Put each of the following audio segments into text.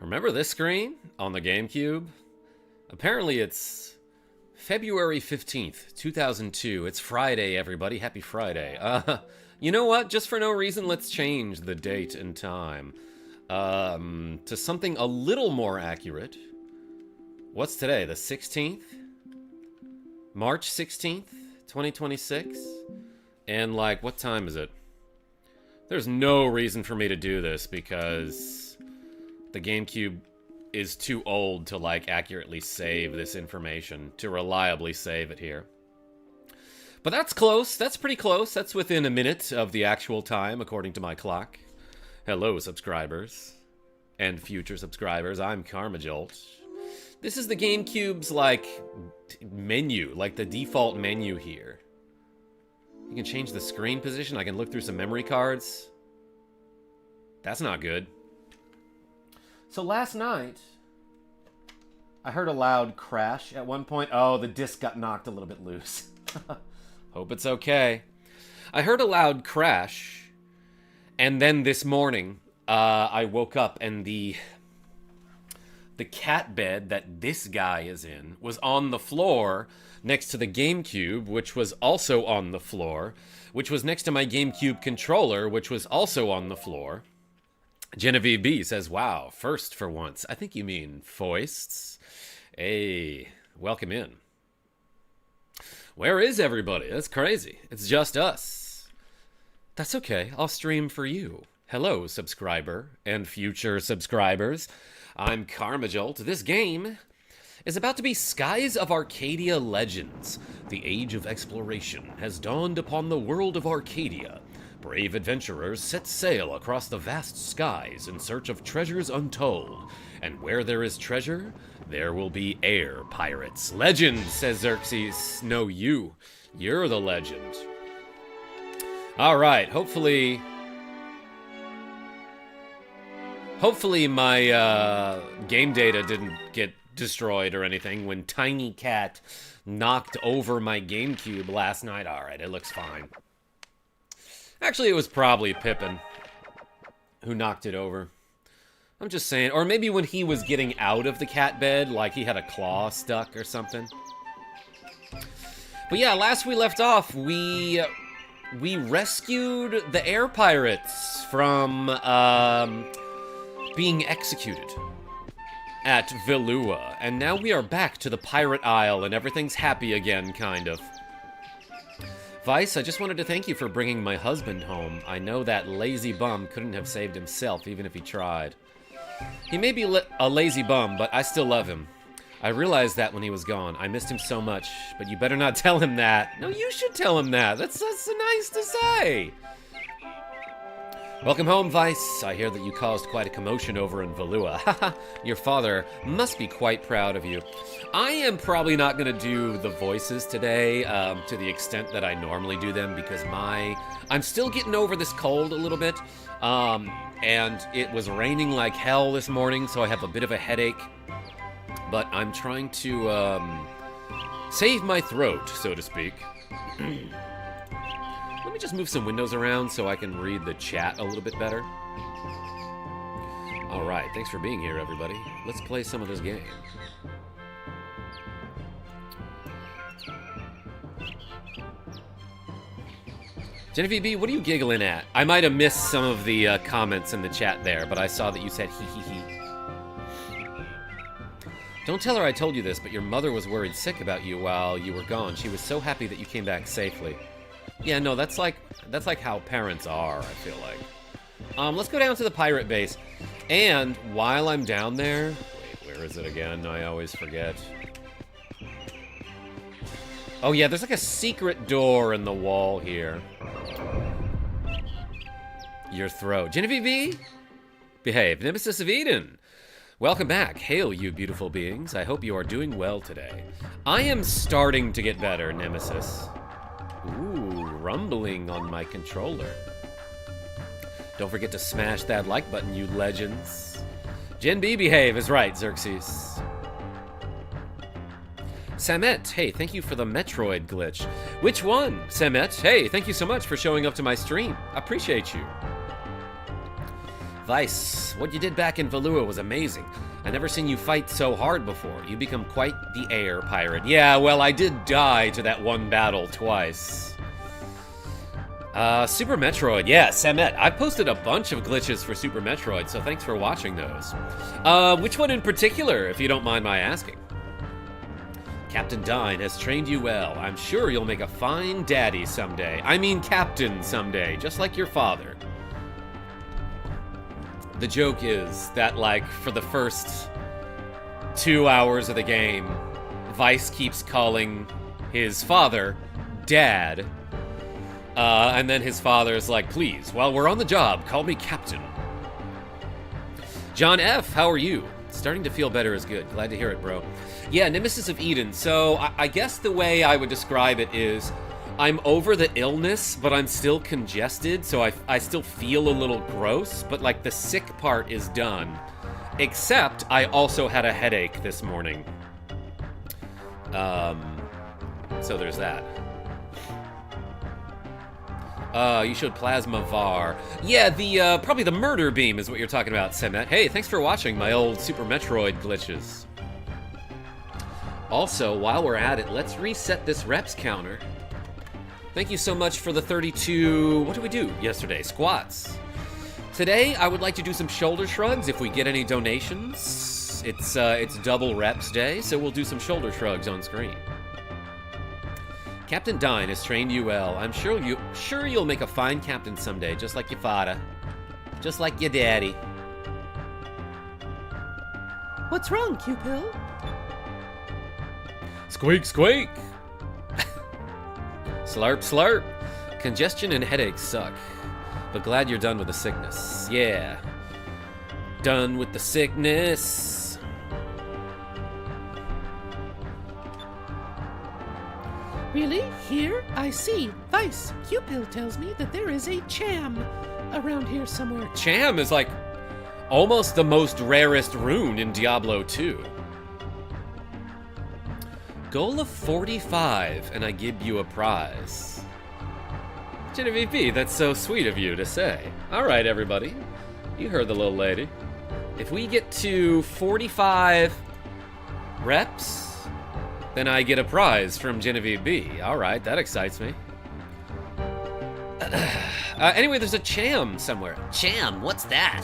Remember this screen on the GameCube? Apparently it's February 15th, 2002. It's Friday, everybody. Happy Friday. You know what? Just for no reason, let's change the date and time to something a little more accurate. What's today? The 16th? March 16th, 2026? And, like, what time is it? There's no reason for me to do this because the GameCube is too old to, like, accurately save this information, to reliably save it here. But that's close. That's pretty close. That's within a minute of the actual time, according to my clock. Hello, subscribers. And future subscribers. I'm KarmaJolt. This is the GameCube's, like, menu. Like, the default menu here. You can change the screen position. I can look through some memory cards. That's not good. So last night, I heard a loud crash at one point. Oh, the disc got knocked a little bit loose. Hope it's okay. I heard a loud crash, and then this morning, I woke up and the cat bed that this guy is in was on the floor next to the GameCube, which was also on the floor, which was next to my GameCube controller, which was also on the floor. Genevieve B says, wow, first for once. I think you mean foists. Hey, welcome in. Where is everybody? That's crazy. It's just us. That's okay. I'll stream for you. Hello, subscriber and future subscribers. I'm KarmaJolt. This game is about to be Skies of Arcadia Legends. The age of exploration has dawned upon the world of Arcadia. Brave adventurers set sail across the vast skies in search of treasures untold. And where there is treasure, there will be air pirates. Legend, says Xerxes. No, you. You're the legend. Alright, hopefully my game data didn't get destroyed or anything when Tiny Cat knocked over my GameCube last night. Alright, it looks fine. Actually, it was probably Pippin who knocked it over. I'm just saying. Or maybe when he was getting out of the cat bed, like he had a claw stuck or something. But yeah, last we left off, we rescued the air pirates from being executed at Velua. And now we are back to the Pirate Isle and everything's happy again, kind of. Vice, I just wanted to thank you for bringing my husband home. I know that lazy bum couldn't have saved himself, even if he tried. He may be a lazy bum, but I still love him. I realized that when he was gone. I missed him so much, but you better not tell him that. No, you should tell him that. That's nice to say. Welcome home, Vice. I hear that you caused quite a commotion over in Velua. Haha, your father must be quite proud of you. I am probably not going to do the voices today to the extent that I normally do them because I'm still getting over this cold a little bit. And it was raining like hell this morning, so I have a bit of a headache. But I'm trying to save my throat, so to speak. Let me just move some windows around so I can read the chat a little bit better. Alright, thanks for being here, everybody. Let's play some of this game. Genevieve B, what are you giggling at? I might have missed some of the comments in the chat there, but I saw that you said hee hee hee. Don't tell her I told you this, but your mother was worried sick about you while you were gone. She was so happy that you came back safely. Yeah, no, that's like how parents are, I feel like. Let's go down to the pirate base. And while I'm down there... Wait, where is it again? I always forget. Oh yeah, there's like a secret door in the wall here. Your throat. Genevieve B? Behave. Nemesis of Eden. Welcome back. Hail, you beautiful beings. I hope you are doing well today. I am starting to get better, Nemesis. Ooh, rumbling on my controller. Don't forget to smash that like button, you legends. Gen B, behave is right, Xerxes. Samet, hey, thank you for the Metroid glitch. Which one? Samet, hey, thank you so much for showing up to my stream. Appreciate you. Vice, what you did back in Valua was amazing. I never seen you fight so hard before. You become quite the air pirate. Yeah, well, I did die to that one battle twice. Super Metroid. Yeah, Samet. I've posted a bunch of glitches for Super Metroid, so thanks for watching those. Which one in particular, if you don't mind my asking? Captain Dine has trained you well. I'm sure you'll make a fine daddy someday. I mean captain someday, just like your father. The joke is that, like, for the first 2 hours of the game, Vice keeps calling his father Dad. And then his father's like, please, while we're on the job, call me Captain. John F., how are you? Starting to feel better is good. Glad to hear it, bro. Yeah, Nemesis of Eden. So I guess the way I would describe it is I'm over the illness, but I'm still congested, so I still feel a little gross, but like the sick part is done. Except I also had a headache this morning. So there's that. You showed Plasma Var. Yeah, the probably the murder beam is what you're talking about, Semet. Hey, thanks for watching my old Super Metroid glitches. Also, while we're at it, let's reset this reps counter. Thank you so much for the 32, what did we do yesterday? Squats. Today, I would like to do some shoulder shrugs if we get any donations. It's double reps day, so we'll do some shoulder shrugs on screen. Captain Dine has trained you well. I'm sure you'll make a fine captain someday, just like your father. Just like your daddy. What's wrong, Q-Pill? Squeak, squeak! Slurp, slurp! Congestion and headaches suck. But glad you're done with the sickness. Yeah. Done with the sickness. Really? Here? I see. Vice, Q-Pill tells me that there is a Cham around here somewhere. Cham is like almost the most rarest rune in Diablo 2. Goal of 45, and I give you a prize. Genevieve B, that's so sweet of you to say. All right, everybody. You heard the little lady. If we get to 45 reps, then I get a prize from Genevieve B. All right, that excites me. Anyway, there's a Cham somewhere. Cham, what's that?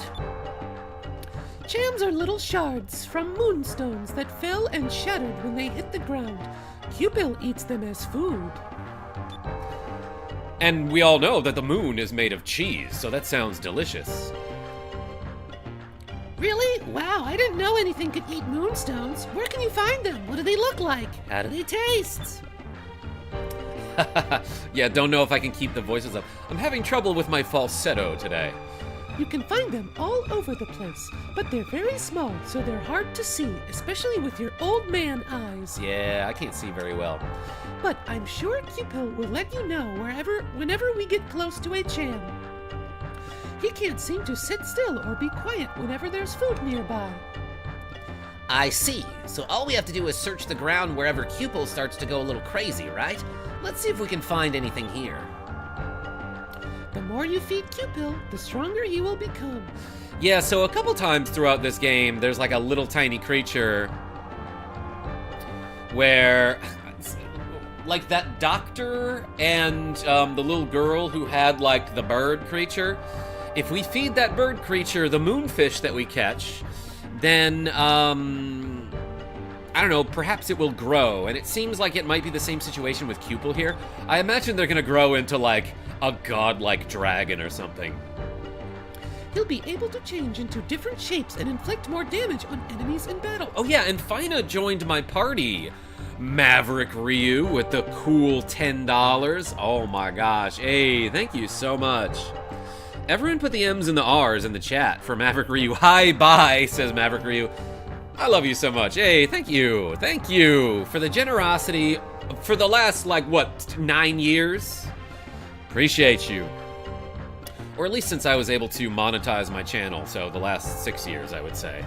Chams are little shards from moonstones that fell and shattered when they hit the ground. Q-Pill eats them as food. And we all know that the moon is made of cheese, so that sounds delicious. Really? Wow, I didn't know anything could eat moonstones. Where can you find them? What do they look like? How do they taste? Yeah, don't know if I can keep the voices up. I'm having trouble with my falsetto today. You can find them all over the place, but they're very small, so they're hard to see, especially with your old man eyes. Yeah, I can't see very well. But I'm sure Q-Pill will let you know whenever we get close to a Cham. He can't seem to sit still or be quiet whenever there's food nearby. I see. So all we have to do is search the ground wherever Q-Pill starts to go a little crazy, right? Let's see if we can find anything here. The more you feed Q-Pill, the stronger he will become. Yeah, so a couple times throughout this game, there's like a little tiny creature where, like that doctor and the little girl who had like the bird creature, if we feed that bird creature the moonfish that we catch, then, I don't know, perhaps it will grow. And it seems like it might be the same situation with Q-Pill here. I imagine they're gonna grow into like a godlike dragon or something. He'll be able to change into different shapes and inflict more damage on enemies in battle. Oh yeah, and Fina joined my party. Maverick Ryu with the cool $10. Oh my gosh. Hey, thank you so much. Everyone put the M's and the R's in the chat for Maverick Ryu. Hi, bye, says Maverick Ryu. I love you so much. Hey, thank you. Thank you for the generosity for the last, like, what, 9 years? Appreciate you. Or at least since I was able to monetize my channel, so the last 6 years, I would say.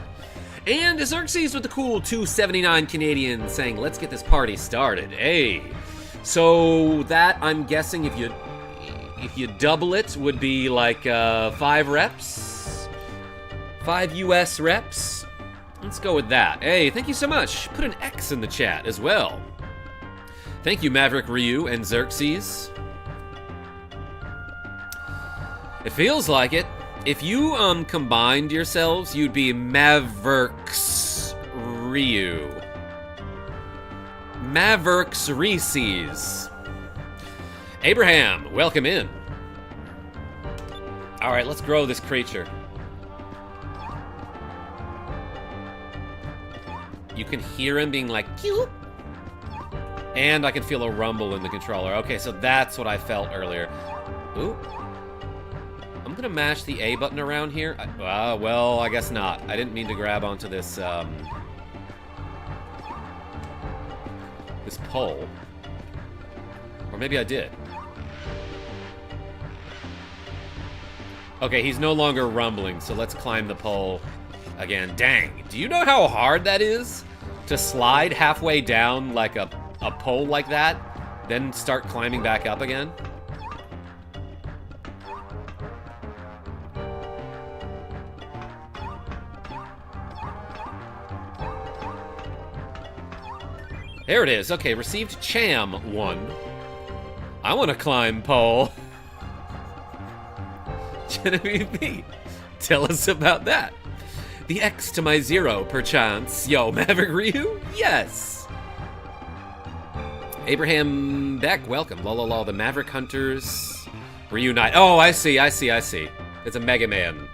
And Xerxes with the cool 279 Canadian saying, let's get this party started. Hey. So that, I'm guessing, if you double it, would be like 5 reps. 5 US reps. Let's go with that. Hey, thank you so much. Put an X in the chat as well. Thank you, Maverick Ryu and Xerxes. It feels like it. If you combined yourselves, you'd be Mavericks Ryu. Mavericks Reese's. Abraham, welcome in. All right, let's grow this creature. You can hear him being like, cute. And I can feel a rumble in the controller. Okay, so that's what I felt earlier. Ooh. I'm gonna mash the A button around here. Well, I guess not. I didn't mean to grab onto this, this pole. Or maybe I did. Okay, he's no longer rumbling, so let's climb the pole again. Dang, do you know how hard that is? To slide halfway down like a pole like that, then start climbing back up again? There it is. Okay, received Cham 1. I want to climb pole. Genevieve B, tell us about that. The X to my 0, perchance. Yo, Maverick Ryu? Yes. Abraham Beck, welcome. Lol, the Maverick Hunters reunite. Oh, I see. It's a Mega Man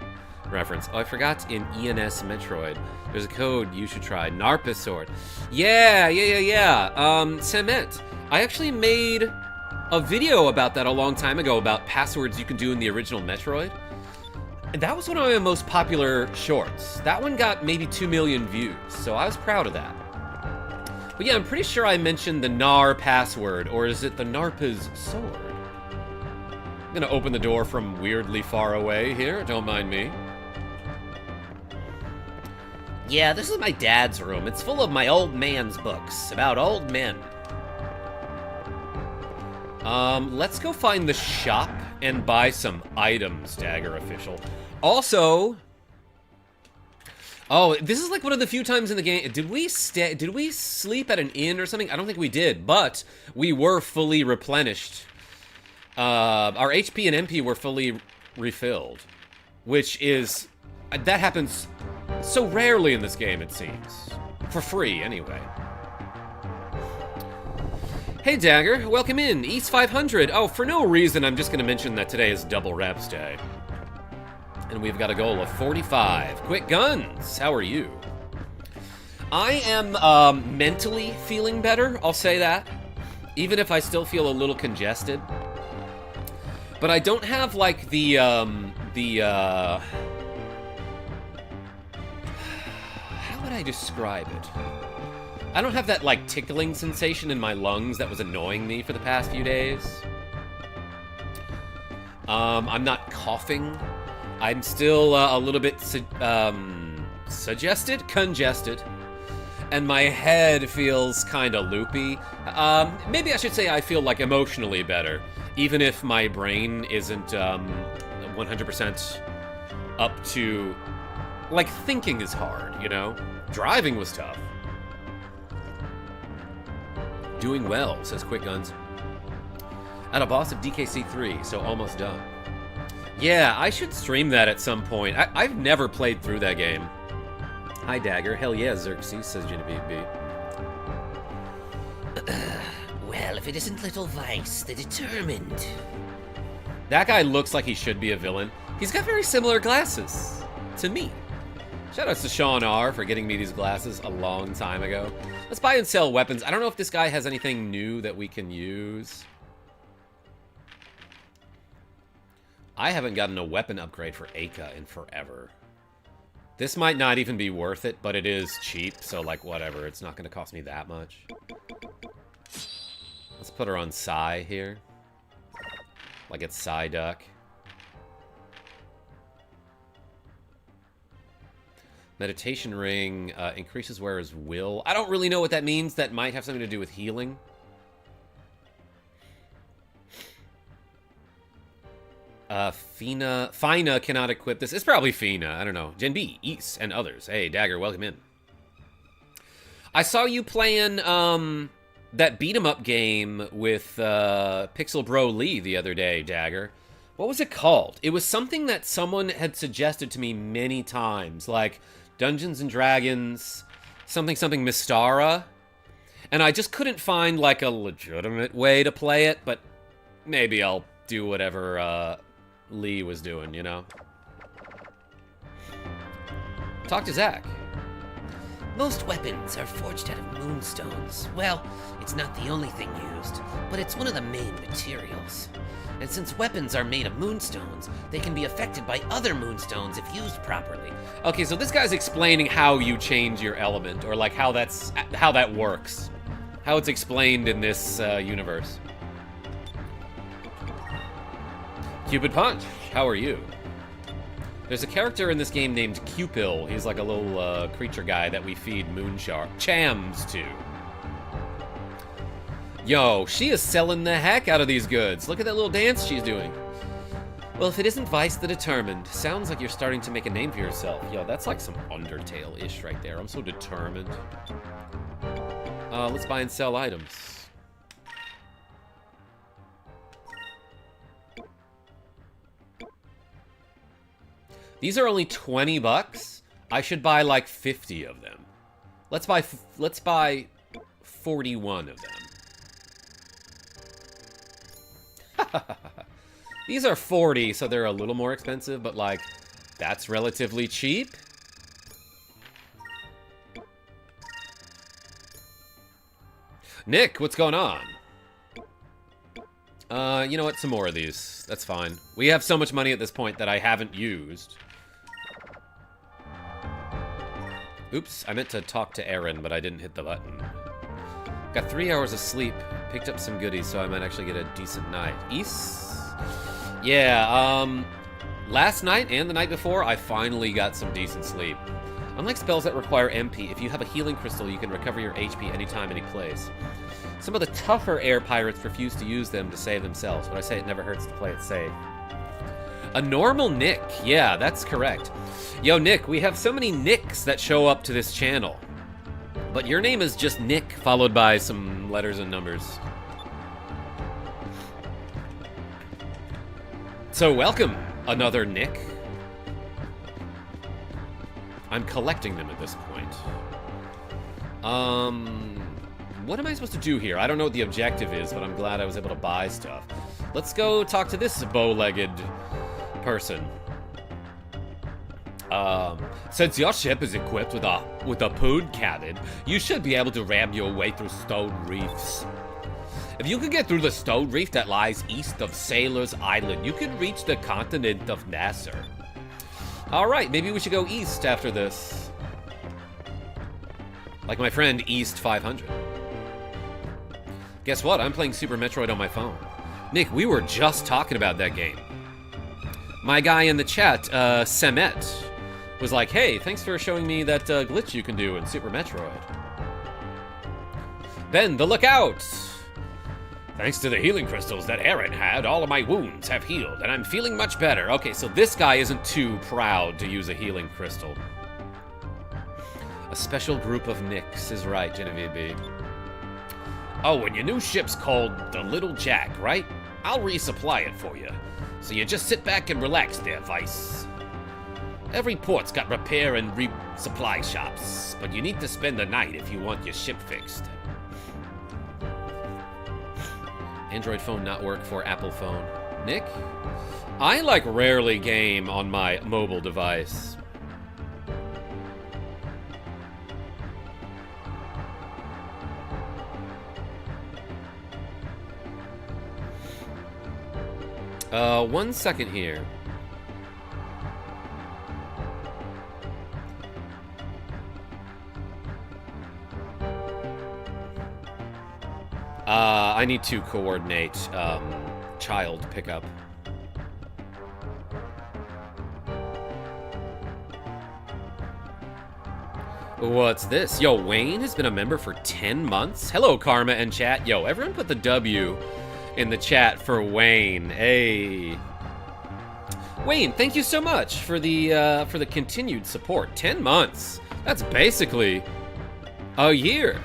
reference. Oh, I forgot in ENS Metroid. There's a code you should try. Narpa Sword. Yeah. Semet. I actually made a video about that a long time ago about passwords you can do in the original Metroid. And that was one of my most popular shorts. That one got maybe 2 million views, so I was proud of that. But yeah, I'm pretty sure I mentioned the Nar password, or is it the Narpa's sword? I'm gonna open the door from weirdly far away here, don't mind me. Yeah, this is my dad's room. It's full of my old man's books about old men. Let's go find the shop and buy some items, Dagger Official. Also, oh, this is like one of the few times in the game. Did we sleep at an inn or something? I don't think we did, but we were fully replenished. Our HP and MP were fully refilled, which is, that happens so rarely in this game, it seems. For free, anyway. Hey Dagger, welcome in. East 500. Oh, for no reason, I'm just going to mention that today is Double Reps Day. And we've got a goal of 45. Quick Guns, how are you? I am mentally feeling better, I'll say that. Even if I still feel a little congested. But I don't have, like, how would I describe it? I don't have that, like, tickling sensation in my lungs that was annoying me for the past few days. I'm not coughing. I'm still a little bit congested. And my head feels kind of loopy. Maybe I should say I feel, like, emotionally better. Even if my brain isn't 100% up to... Like, thinking is hard, you know? Driving was tough. Doing well, says Quick Guns. At a boss of DKC3, so almost done. Yeah, I should stream that at some point. I've never played through that game. Hi, Dagger. Hell yeah, Xerxes, says Genevieve B. Well, if it isn't Little Vice, the Determined. That guy looks like he should be a villain. He's got very similar glasses to me. Shoutouts to Sean R. for getting me these glasses a long time ago. Let's buy and sell weapons. I don't know if this guy has anything new that we can use. I haven't gotten a weapon upgrade for Aka in forever. This might not even be worth it, but it is cheap, so like whatever. It's not going to cost me that much. Let's put her on Psy here. Like it's Psyduck. Meditation ring increases wearer's will. I don't really know what that means. That might have something to do with healing. Fina cannot equip this. It's probably Fina. I don't know. Gen B, East, and others. Hey, Dagger, welcome in. I saw you playing, that beat-em-up game with, Pixel Bro Lee the other day, Dagger. What was it called? It was something that someone had suggested to me many times, like Dungeons and Dragons, something Mystara. And I just couldn't find, like, a legitimate way to play it, but maybe I'll do whatever, Lee was doing, you know? Talk to Zach. Most weapons are forged out of moonstones. Well, it's not the only thing used, but it's one of the main materials. And since weapons are made of moonstones, they can be affected by other moonstones if used properly. Okay, so this guy's explaining how you change your element, or like how that works. How it's explained in this universe. Cupid Punch, how are you? There's a character in this game named Cupil. He's like a little creature guy that we feed chams to. Yo, she is selling the heck out of these goods. Look at that little dance she's doing. Well, if it isn't Vice the Determined, sounds like you're starting to make a name for yourself. Yo, that's like some Undertale-ish right there. I'm so determined. Let's buy and sell items. These are only 20 bucks. I should buy like 50 of them. Let's buy 41 of them. These are 40, so they're a little more expensive, but like that's relatively cheap. Nick, what's going on? You know what? Some more of these. That's fine. We have so much money at this point that I haven't used. Oops, I meant to talk to Aaron, but I didn't hit the button. Got 3 hours of sleep. Picked up some goodies, so I might actually get a decent night. East? Yeah, last night and the night before, I finally got some decent sleep. Unlike spells that require MP, if you have a healing crystal, you can recover your HP anytime, any place. Some of the tougher air pirates refuse to use them to save themselves, but I say it never hurts to play it safe. A normal Nick. Yeah, that's correct. Yo, Nick, we have so many Nicks that show up to this channel. But your name is just Nick, followed by some letters and numbers. So welcome, another Nick. I'm collecting them at this point. What am I supposed to do here? I don't know what the objective is, but I'm glad I was able to buy stuff. Let's go talk to this bow-legged person. Since your ship is equipped with a pood cannon, you should be able to ram your way through stone reefs. If you can get through the stone reef that lies east of Sailor's Island, you can reach the continent of Nasser. Alright, maybe we should go east after this. Like my friend East 500. Guess what? I'm playing Super Metroid on my phone. Nick, we were just talking about that game. My guy in the chat, Semet, was like, hey, thanks for showing me that glitch you can do in Super Metroid. Ben, the lookout! Thanks to the healing crystals that Aaron had, all of my wounds have healed, and I'm feeling much better. Okay, so this guy isn't too proud to use a healing crystal. A special group of Nicks is right, Genevieve B. Oh, and your new ship's called the Little Jack, right? I'll resupply it for you. So you just sit back and relax there, Vice. Every port's got repair and resupply shops, but you need to spend the night if you want your ship fixed. Android phone not work for Apple phone. Nick? I like rarely game on my mobile device. One second here. I need to coordinate, child pickup. What's this? Yo, Wayne has been a member for 10 months? Hello, Karma and chat. Yo, everyone put the W in the chat for Wayne. Hey. Wayne, thank you so much for the continued support. 10 months. That's basically a year.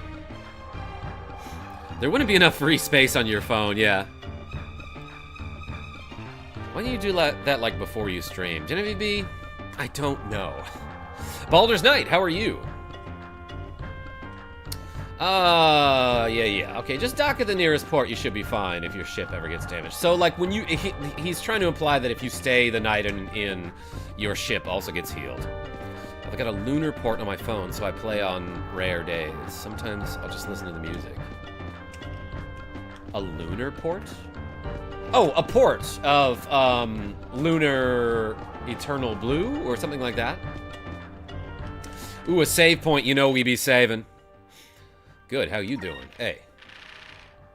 There wouldn't be enough free space on your phone, yeah. Why don't you do that like before you stream? Genevieve B? I don't know. Baldur's Knight, how are you? Yeah. Okay, just dock at the nearest port. You should be fine if your ship ever gets damaged. So, like, when you... he's trying to imply that if you stay the night in your ship also gets healed. I've got a lunar port on my phone, so I play on rare days. Sometimes I'll just listen to the music. A lunar port? Oh, a port of, Lunar Eternal Blue or something like that. Ooh, a save point, you know we be saving. Good, how you doing? Hey.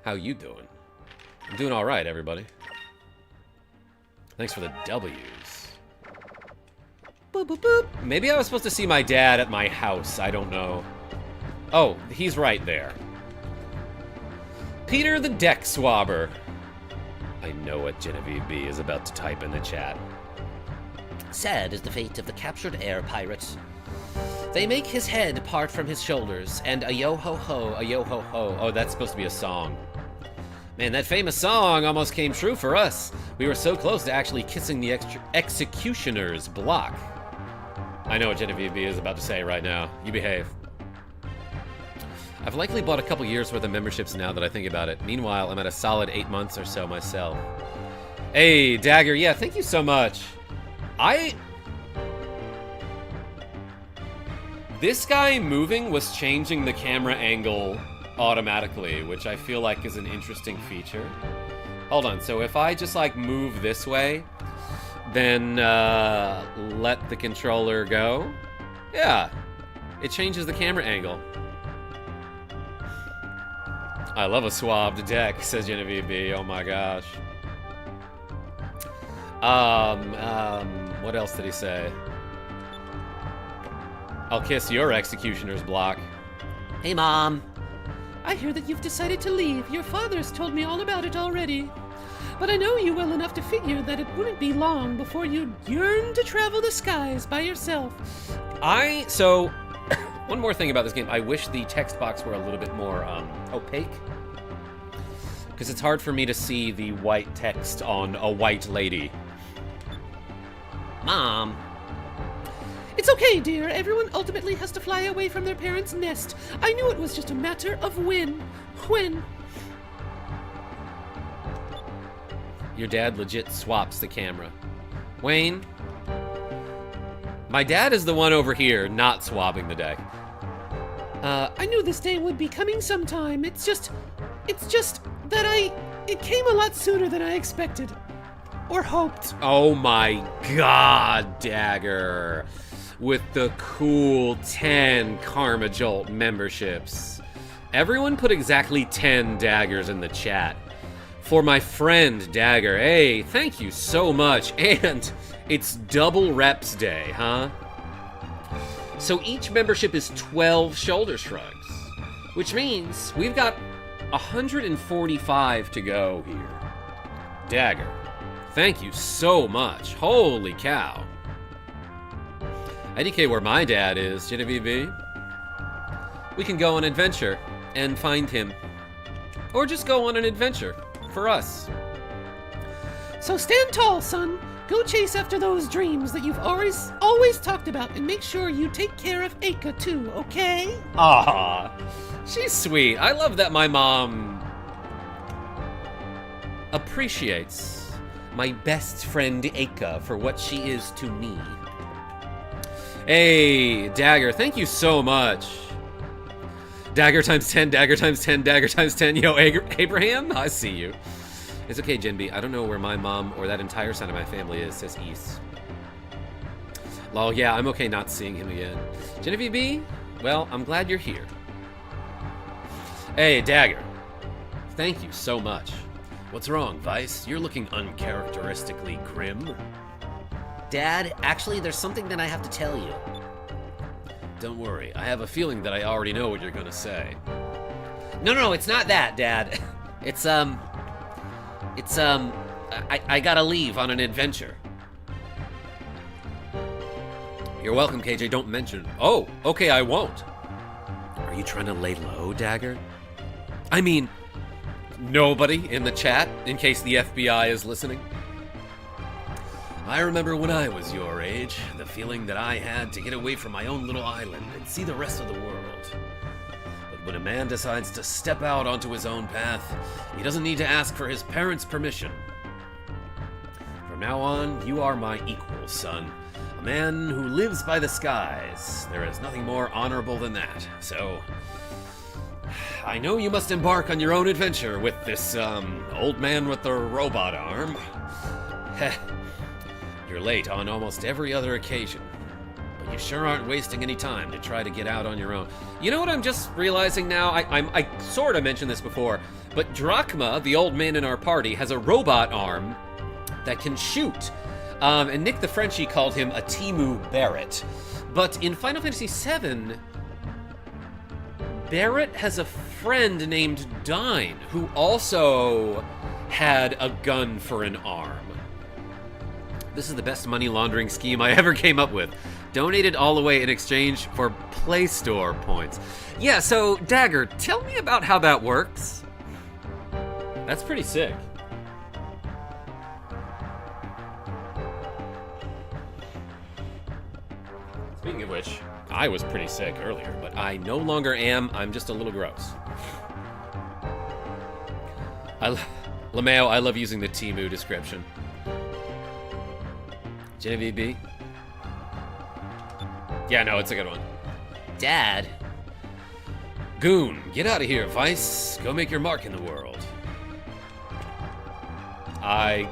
How you doing? I'm doing alright, everybody. Thanks for the W's. Boop, boop, boop. Maybe I was supposed to see my dad at my house, I don't know. Oh, he's right there. Peter the Deck Swabber. I know what Genevieve B is about to type in the chat. Sad is the fate of the captured air pirate. They make his head part from his shoulders, and a yo-ho-ho, a yo-ho-ho. Oh, that's supposed to be a song. Man, that famous song almost came true for us. We were so close to actually kissing the executioner's block. I know what Genevieve B is about to say right now. You behave. I've likely bought a couple years worth of memberships now that I think about it. Meanwhile, I'm at a solid 8 months or so myself. Hey, Dagger, yeah, thank you so much. This guy moving was changing the camera angle automatically, which I feel like is an interesting feature. Hold on, so if I just like move this way, then let the controller go, yeah, it changes the camera angle. I love a swabbed deck, says Genevieve B. Oh my gosh. What else did he say? I'll kiss your executioner's block. Hey, Mom. I hear that you've decided to leave. Your father's told me all about it already. But I know you well enough to figure that it wouldn't be long before you'd yearn to travel the skies by yourself. So, one more thing about this game. I wish the text box were a little bit more opaque. Because it's hard for me to see the white text on a white lady. Mom. It's okay, dear. Everyone ultimately has to fly away from their parents' nest. I knew it was just a matter of when. When. Your dad legit swaps the camera. Wayne? My dad is the one over here not swapping the deck. I knew this day would be coming sometime. It's just that it came a lot sooner than I expected. Or hoped. Oh my god, Dagger. With the cool 10 KarmaJolt memberships. Everyone put exactly 10 daggers in the chat. For my friend Dagger. Hey, thank you so much. And it's double reps day, huh? So each membership is 12 shoulder shrugs. Which means we've got 145 to go here. Dagger, thank you so much. Holy cow. IDK where my dad is, Genevieve B. We can go on an adventure and find him. Or just go on an adventure for us. So stand tall, son. Go chase after those dreams that you've always talked about, and make sure you take care of Aika too, okay? Ah, she's sweet. I love that my mom appreciates my best friend Aika for what she is to me. Hey, Dagger, thank you so much. Dagger times 10, dagger times 10, dagger times 10. Yo, Abraham, I see you. It's okay, Gen B. I don't know where my mom or that entire side of my family is, says East. Lol, yeah, I'm okay not seeing him again. Genevieve B, well, I'm glad you're here. Hey, Dagger, thank you so much. What's wrong, Vice? You're looking uncharacteristically grim. Dad, actually, there's something that I have to tell you. Don't worry, I have a feeling that I already know what you're gonna say. No, it's not that, Dad. I gotta leave on an adventure. You're welcome, KJ. Don't mention. Oh, okay, I won't. Are you trying to lay low, Dagger? I mean, nobody in the chat, in case the FBI is listening. I remember when I was your age, the feeling that I had to get away from my own little island and see the rest of the world. But when a man decides to step out onto his own path, he doesn't need to ask for his parents' permission. From now on, you are my equal, son. A man who lives by the skies. There is nothing more honorable than that. So, I know you must embark on your own adventure with this, old man with the robot arm. Heh. You're late on almost every other occasion, but you sure aren't wasting any time to try to get out on your own. You know what I'm just realizing now? I sort of mentioned this before, but Drachma, the old man in our party, has a robot arm that can shoot. And Nick the Frenchie called him a Timu Barrett. But in Final Fantasy VII, Barrett has a friend named Dine, who also had a gun for an arm. This is the best money laundering scheme I ever came up with. Donated all the way in exchange for Play Store points. Yeah, so, Dagger, tell me about how that works. That's pretty sick. Speaking of which, I was pretty sick earlier, but I no longer am. I'm just a little gross. LeMayo, I love using the Temu description. Genevieve B? Yeah, no, it's a good one. Dad. Goon, get out of here, Vice. Go make your mark in the world. I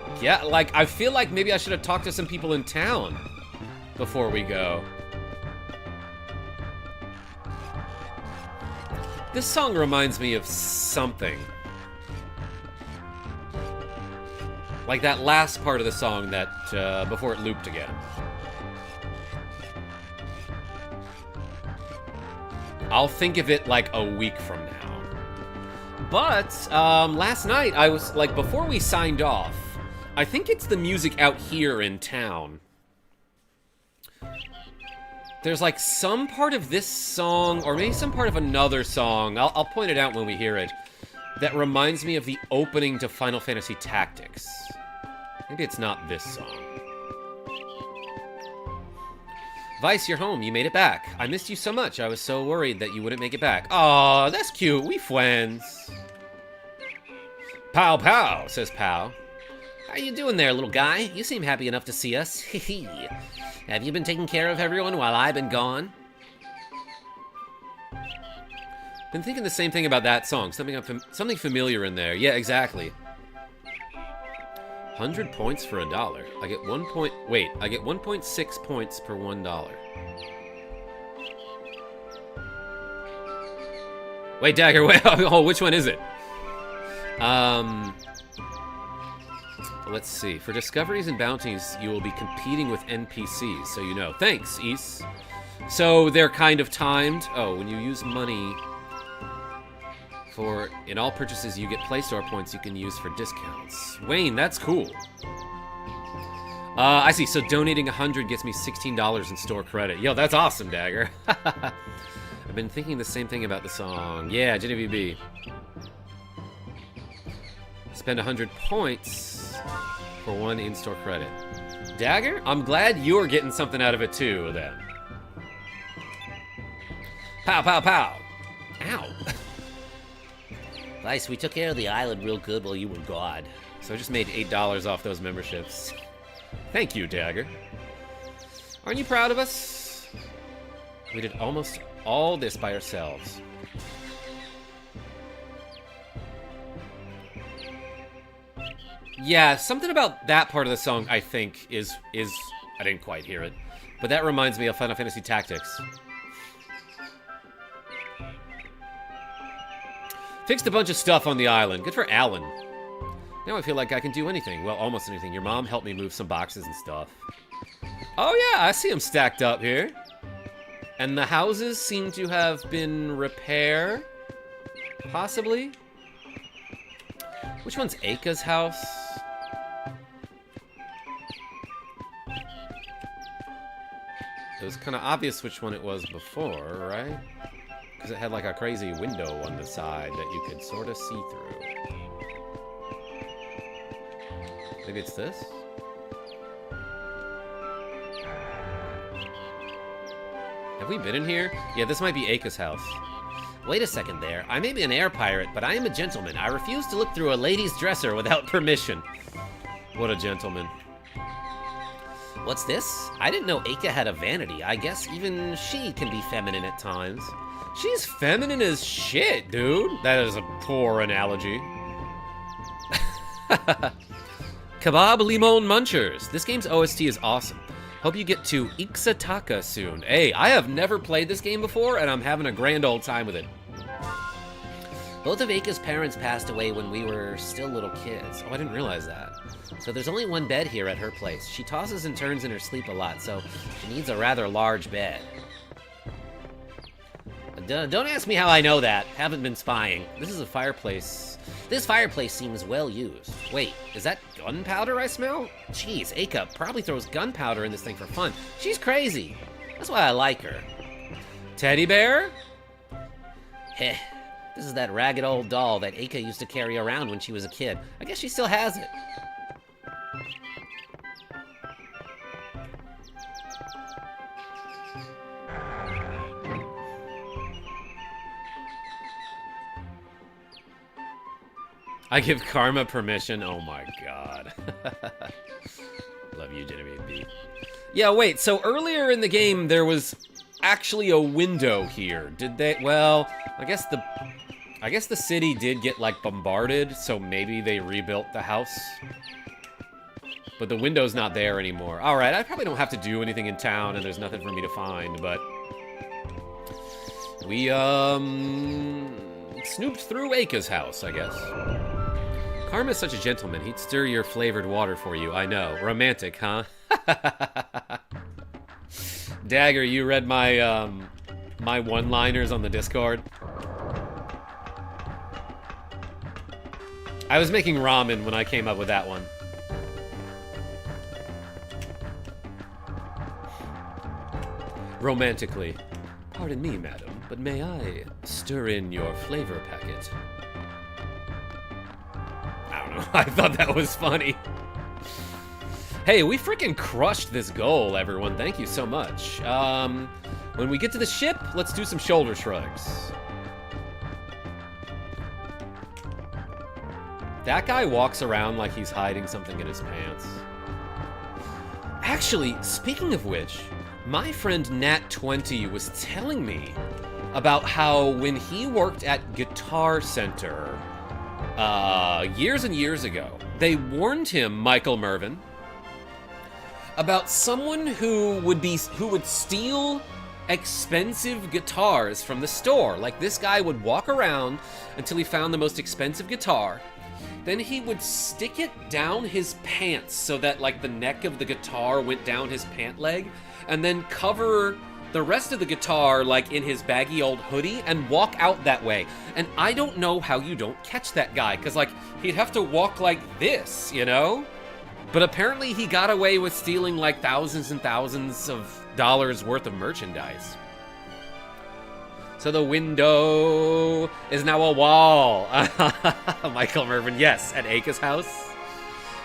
feel like maybe I should have talked to some people in town before we go. This song reminds me of something. Like that last part of the song that, before it looped again. I'll think of it like a week from now. But, last night I was, like, before we signed off, I think it's the music out here in town. There's, like, some part of this song, or maybe some part of another song, I'll point it out when we hear it, that reminds me of the opening to Final Fantasy Tactics. Maybe it's not this song. Vice, you're home. You made it back. I missed you so much. I was so worried that you wouldn't make it back. Aw, that's cute. We friends. Pow pow, says Pow. How you doing there, little guy? You seem happy enough to see us. Hee. Have you been taking care of everyone while I've been gone? Been thinking the same thing about that song. Something familiar in there. Yeah, exactly. 100 points for $1. I get 1.6 points per $1. Wait, Dagger, wait, oh, which one is it? Let's see. For discoveries and bounties, you will be competing with NPCs, so you know. Thanks, East. So they're kind of timed. Oh, when you use money in all purchases, you get Play Store points you can use for discounts. Wayne, that's cool. I see. So donating 100 gets me $16 in store credit. Yo, that's awesome, Dagger. I've been thinking the same thing about the song. Yeah, Genevieve B. Spend 100 points for 1 in-store credit. Dagger, I'm glad you're getting something out of it too, then. Pow, pow, pow. Ow. Vice, we took care of the island real good while you were gone. So I just made $8 off those memberships. Thank you, Dagger. Aren't you proud of us? We did almost all this by ourselves. Yeah, something about that part of the song, I think, is I didn't quite hear it, but that reminds me of Final Fantasy Tactics. Fixed a bunch of stuff on the island. Good for Alan. Now I feel like I can do anything. Well, almost anything. Your mom helped me move some boxes and stuff. Oh yeah, I see them stacked up here. And the houses seem to have been repaired. Possibly? Which one's Aka's house? It was kind of obvious which one it was before, right? Because it had like a crazy window on the side that you could sort of see through. Maybe it's this? Have we been in here? Yeah, this might be Aka's house. Wait a second there. I may be an air pirate, but I am a gentleman. I refuse to look through a lady's dresser without permission. What a gentleman. What's this? I didn't know Aka had a vanity. I guess even she can be feminine at times. She's feminine as shit, dude. That is a poor analogy. Kebab Limon Munchers. This game's OST is awesome. Hope you get to Ixataka soon. Hey, I have never played this game before, and I'm having a grand old time with it. Both of Aka's parents passed away when we were still little kids. Oh, I didn't realize that. So there's only one bed here at her place. She tosses and turns in her sleep a lot, so she needs a rather large bed. Don't ask me how I know that. Haven't been spying. This is a fireplace. This fireplace seems well used. Wait, is that gunpowder I smell? Jeez, Aka probably throws gunpowder in this thing for fun. She's crazy. That's why I like her. Teddy bear? Heh. This is that ragged old doll that Aka used to carry around when she was a kid. I guess she still has it. I give Karma permission. Oh my god. Love you, Genevieve B. Yeah, wait, so earlier in the game there was actually a window here. Did they? Well, I guess the city did get like bombarded, so maybe they rebuilt the house. But the window's not there anymore. All right, I probably don't have to do anything in town and there's nothing for me to find, but we snooped through Aka's house, I guess. Karma's such a gentleman. He'd stir your flavored water for you. I know. Romantic, huh? Dagger, you read my my one-liners on the Discord? I was making ramen when I came up with that one. Romantically. Pardon me, madam, but may I stir in your flavor packet? I don't know. I thought that was funny. Hey, we freaking crushed this goal, everyone. Thank you so much. When we get to the ship, let's do some shoulder shrugs. That guy walks around like he's hiding something in his pants. Actually, speaking of which, my friend Nat20 was telling me about how when he worked at Guitar Center years and years ago, they warned him, Michael Mervin, about someone who would steal expensive guitars from the store. Like, this guy would walk around until he found the most expensive guitar. Then he would stick it down his pants so that, like, the neck of the guitar went down his pant leg, and then cover the rest of the guitar, like, in his baggy old hoodie, and walk out that way. And I don't know how you don't catch that guy, because, like, he'd have to walk like this, you know? But apparently he got away with stealing, like, thousands and thousands of dollars worth of merchandise. So the window is now a wall. Michael Mervin, yes, at Aka's house.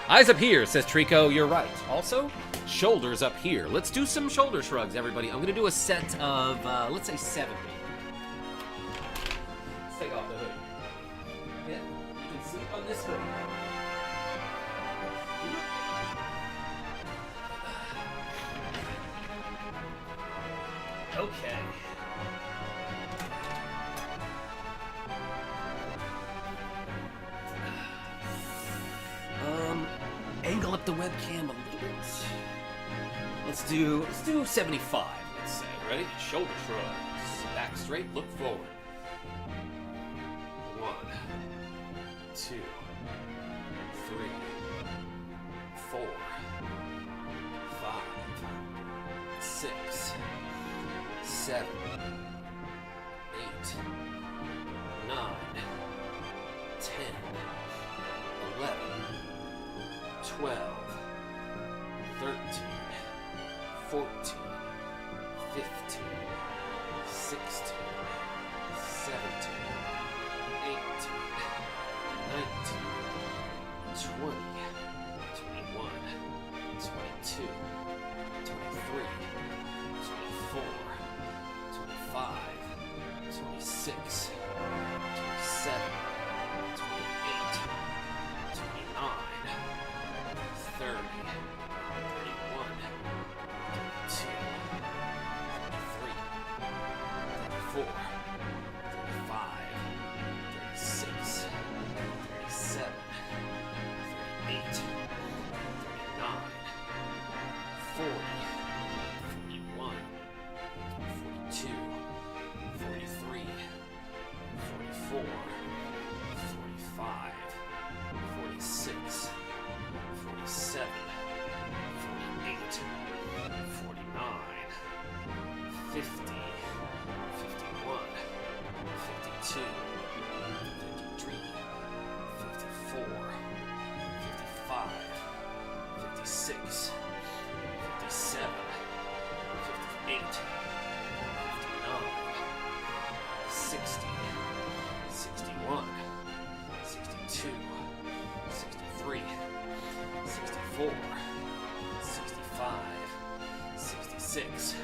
Eyes up here, says Trico. You're right. Also, shoulders up here. Let's do some shoulder shrugs, everybody. I'm going to do a set of, let's say 70. Let's take off the hood. Yeah, you can sleep on this hood. Okay. Angle up the webcam a little bit. Let's do 75, let's say. Ready? Shoulder shrugs. Back straight, look forward. 1, 2, 3, 4, 5, 6, 7, 8, 9, 10, 11, 12, 13, 14, 15, 16, 17, 18, 19, 20, 21, 22, 23, 24, 25, 26, 27, 28, 29, 30, 31, 32, 33, 34, 35, 36, 37, 38, 39, 40, 41, 42, 43, 44, 45, 46, 47, 48, 49, 50, 51, 52, 53, 54, 55, 56, 57, 58, 59, 60, 61, 62, 63, 64, 65, 66,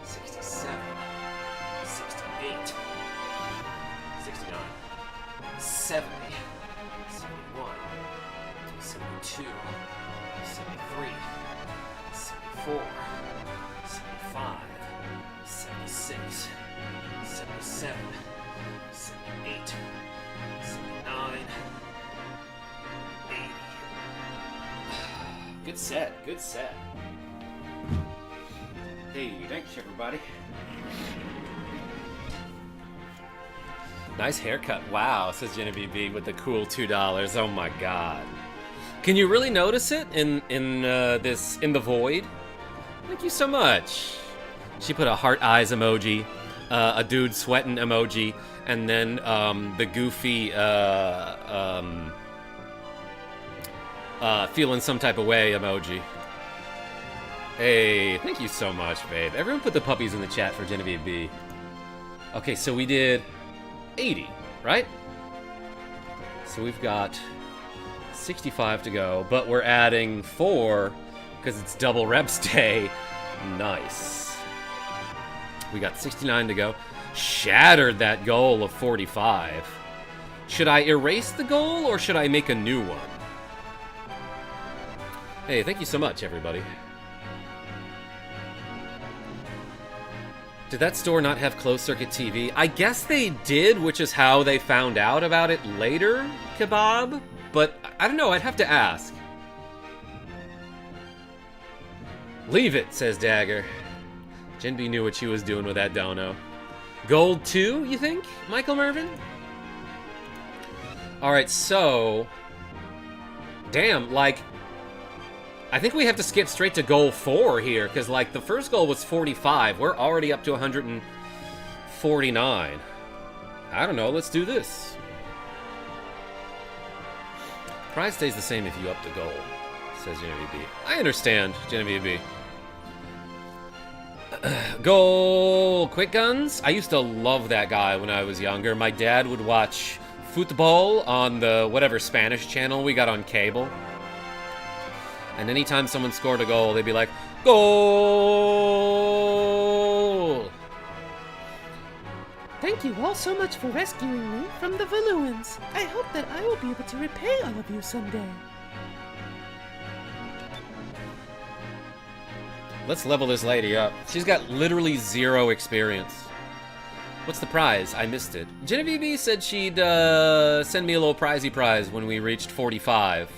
67, 68, 69, 70, 71, 72, 73, 74, 75, 76, 77, 78, 79, 80. Good set, good set. Hey, thanks everybody. Nice haircut. Wow, says Genevieve B with the cool $2. Oh my god. Can you really notice it in the void? Thank you so much. She put a heart eyes emoji, a dude sweating emoji, and then the goofy feeling some type of way emoji. Hey, thank you so much, babe. Everyone put the puppies in the chat for Genevieve B. Okay, so we did 80, right? So we've got 65 to go, but we're adding 4 because it's double reps day. Nice. We got 69 to go. Shattered that goal of 45. Should I erase the goal or should I make a new one? Hey, thank you so much, everybody. Did that store not have closed-circuit TV? I guess they did, which is how they found out about it later, Kebab. But I don't know, I'd have to ask. Leave it, says Dagger. Gen B knew what she was doing with that dono. Gold 2, you think, Michael Mervin? Alright, so... Damn, like... I think we have to skip straight to goal 4 here, because, like, the first goal was 45. We're already up to 149. I don't know, let's do this. Prize stays the same if you up the goal, says Genevieve B. I understand, Genevieve B. Goal quick guns? I used to love that guy when I was younger. My dad would watch football on the whatever Spanish channel we got on cable. And anytime someone scored a goal, they'd be like, goal! Thank you all so much for rescuing me from the Valuans. I hope that I will be able to repay all of you someday. Let's level this lady up. She's got literally 0 experience. What's the prize? I missed it. Genevieve B said she'd send me a little prizey prize when we reached 45.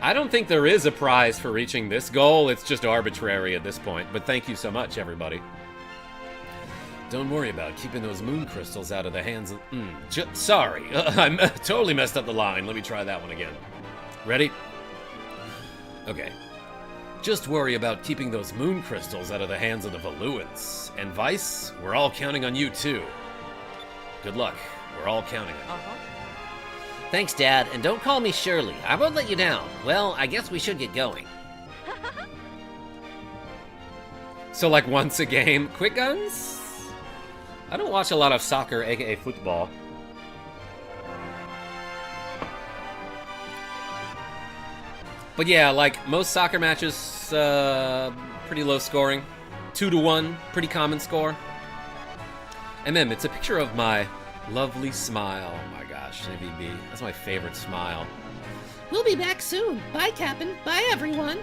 I don't think there is a prize for reaching this goal. It's just arbitrary at this point. But thank you so much, everybody. Don't worry about keeping those moon crystals out of the hands of... sorry. I totally messed up the line. Let me try that one again. Ready? Okay. Just worry about keeping those moon crystals out of the hands of the Valuans. And Vice, we're all counting on you, too. Good luck. We're all counting on you. Thanks, Dad, and don't call me Shirley. I won't let you down. Well, I guess we should get going. So, like, once a game. Quick Guns? I don't watch a lot of soccer, aka football. But yeah, like, most soccer matches, pretty low scoring. 2-1, pretty common score. MM, it's a picture of my lovely smile. Oh my gosh, AVB. That's my favorite smile. We'll be back soon. Bye, Captain. Bye, everyone.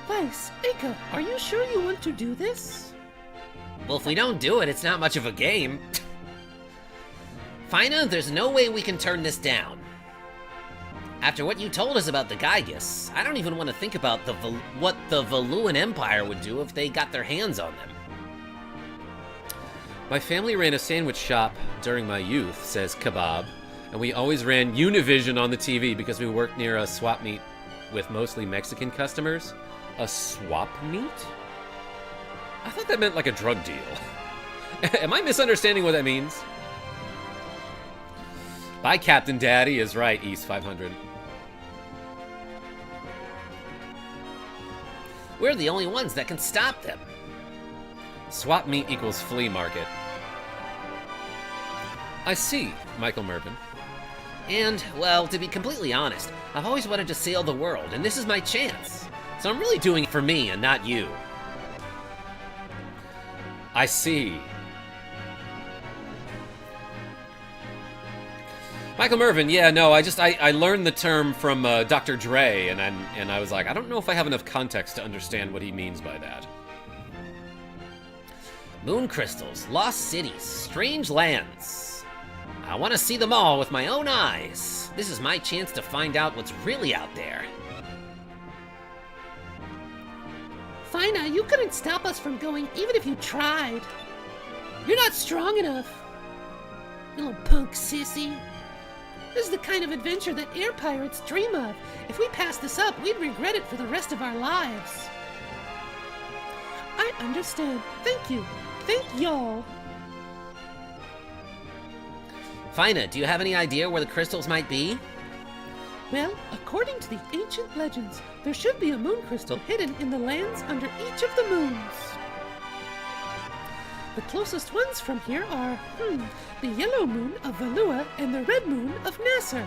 Vice, Ika, are you sure you want to do this? Well, if we don't do it, it's not much of a game. Fina, there's no way we can turn this down. After what you told us about the Gygus, I don't even want to think about what the Valuan Empire would do if they got their hands on them. My family ran a sandwich shop during my youth, says Kebab, and we always ran Univision on the TV because we worked near a swap meet with mostly Mexican customers. A swap meet? I thought that meant like a drug deal. Am I misunderstanding what that means? Bye, Captain Daddy is right, East 500. We're the only ones that can stop them. Swap meet equals flea market. I see, Michael Mervin. And, well, to be completely honest, I've always wanted to sail the world, and this is my chance. So I'm really doing it for me and not you. I see. Michael Mervin, yeah, no, I learned the term from Dr. Dre, and I was like, I don't know if I have enough context to understand what he means by that. Moon crystals, lost cities, strange lands. I want to see them all with my own eyes. This is my chance to find out what's really out there. Fina, you couldn't stop us from going even if you tried. You're not strong enough. You little punk sissy. This is the kind of adventure that air pirates dream of. If we passed this up, we'd regret it for the rest of our lives. I understand. Thank you. Thank y'all. Fina, do you have any idea where the crystals might be? Well, according to the ancient legends, there should be a moon crystal hidden in the lands under each of the moons. The closest ones from here are, the yellow moon of Valua and the red moon of Nasser.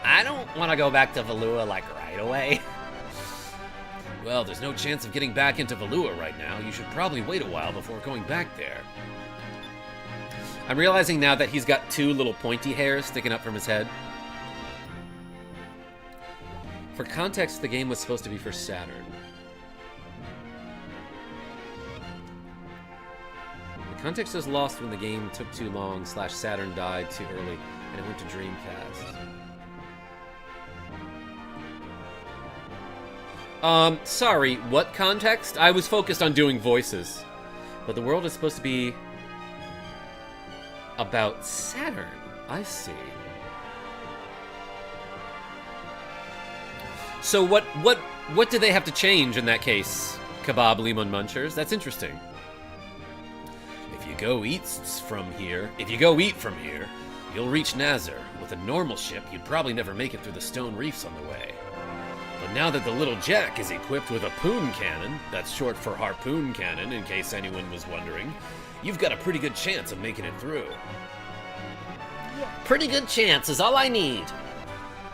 I don't want to go back to Valua, like, right away. Well, there's no chance of getting back into Valua right now. You should probably wait a while before going back there. I'm realizing now that he's got two little pointy hairs sticking up from his head. For context, the game was supposed to be for Saturn. The context is lost when the game took too long / Saturn died too early and it went to Dreamcast. Sorry, what context? I was focused on doing voices. But the world is supposed to be about Saturn. I see. So what do they have to change in that case, Kebab Lemon Munchers? That's interesting. If you go eat from here, you'll reach Nazar. With a normal ship, you'd probably never make it through the stone reefs on the way. But now that the little Jack is equipped with a poon cannon, that's short for harpoon cannon in case anyone was wondering, you've got a pretty good chance of making it through. Pretty good chance is all I need.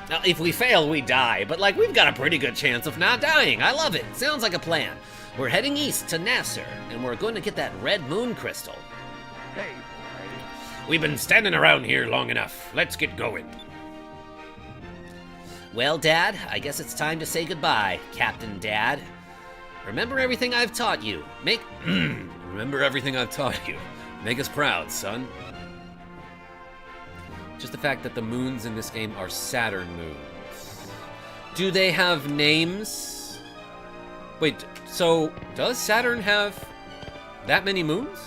Now, if we fail, we die, but like, we've got a pretty good chance of not dying. I love it. Sounds like a plan. We're heading east to Nasser, and we're going to get that red moon crystal. Hey, we've been standing around here long enough. Let's get going. Well, Dad, I guess it's time to say goodbye, Captain Dad. Remember everything I've taught you. Remember everything I've taught you. Make us proud, son. Just the fact that the moons in this game are Saturn moons. Do they have names? Wait, so does Saturn have that many moons?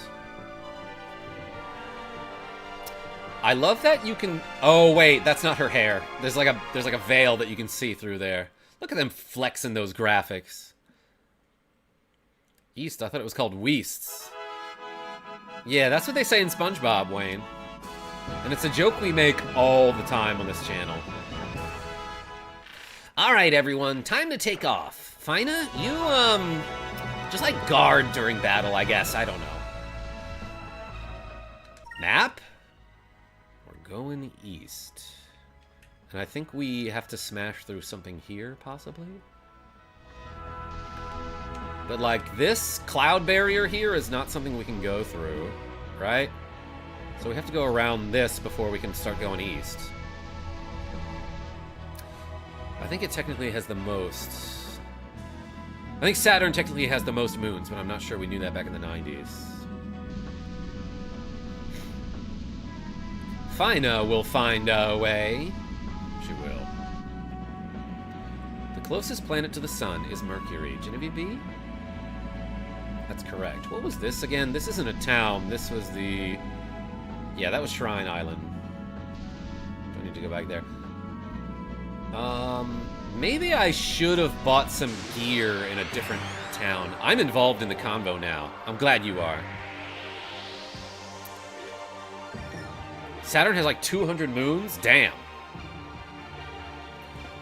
I love that you can... Oh, wait, that's not her hair. There's like a veil that you can see through there. Look at them flexing those graphics. East, I thought it was called Weasts. Yeah, that's what they say in SpongeBob, Wayne. And it's a joke we make all the time on this channel. All right, everyone, time to take off. Fina, Just like guard during battle, I guess. I don't know. Map? We're going east. And I think we have to smash through something here, possibly? But, like, this cloud barrier here is not something we can go through, right? So we have to go around this before we can start going east. I think it technically has the most... I think Saturn technically has the most moons, but I'm not sure we knew that back in the 90s. Fina will find a way. She will. The closest planet to the sun is Mercury. Genevieve B? That's correct. What was this again? This isn't a town. This was the... Yeah, that was Shrine Island. Do I need to go back there? Maybe I should have bought some gear in a different town. I'm involved in the convo now. I'm glad you are. Saturn has like 200 moons? Damn.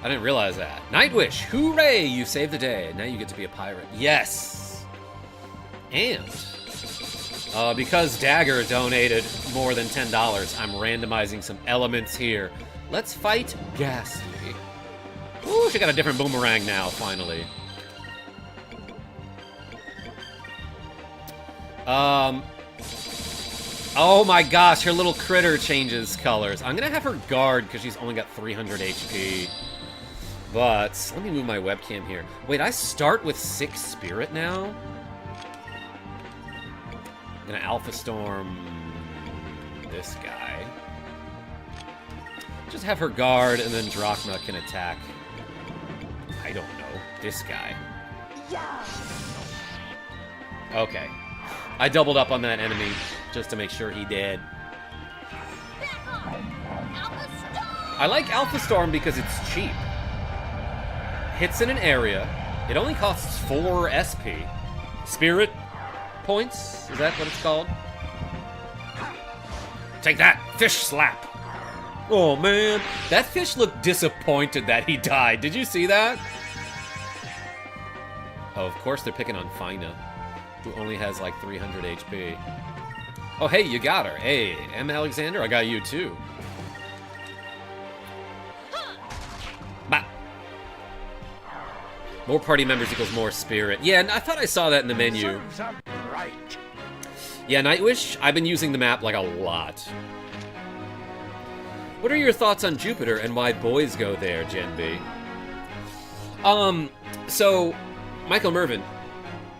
I didn't realize that. Nightwish, hooray! You saved the day. Now you get to be a pirate. Yes! And, because Dagger donated more than $10, I'm randomizing some elements here. Let's fight Ghastly. Ooh, she got a different boomerang now, finally. Oh my gosh, her little critter changes colors. I'm gonna have her guard because she's only got 300 HP. But, let me move my webcam here. Wait, I start with 6 spirit now? I'm gonna Alpha Storm this guy. Just have her guard and then Drachma can attack. I don't know. This guy. Okay. I doubled up on that enemy just to make sure he did. I like Alpha Storm because it's cheap. Hits in an area. It only costs 4 SP. Spirit points? Is that what it's called? Take that! Fish slap! Oh man, that fish looked disappointed that he died. Did you see that? Oh, of course they're picking on Fina, who only has like 300 HP. Oh, hey, you got her. Hey, M. Alexander, I got you too. Bah. More party members equals more spirit. Yeah, and I thought I saw that in the menu. Yeah, Nightwish, I've been using the map like a lot. What are your thoughts on Jupiter and why boys go there, Gen B? So, Michael Mervin,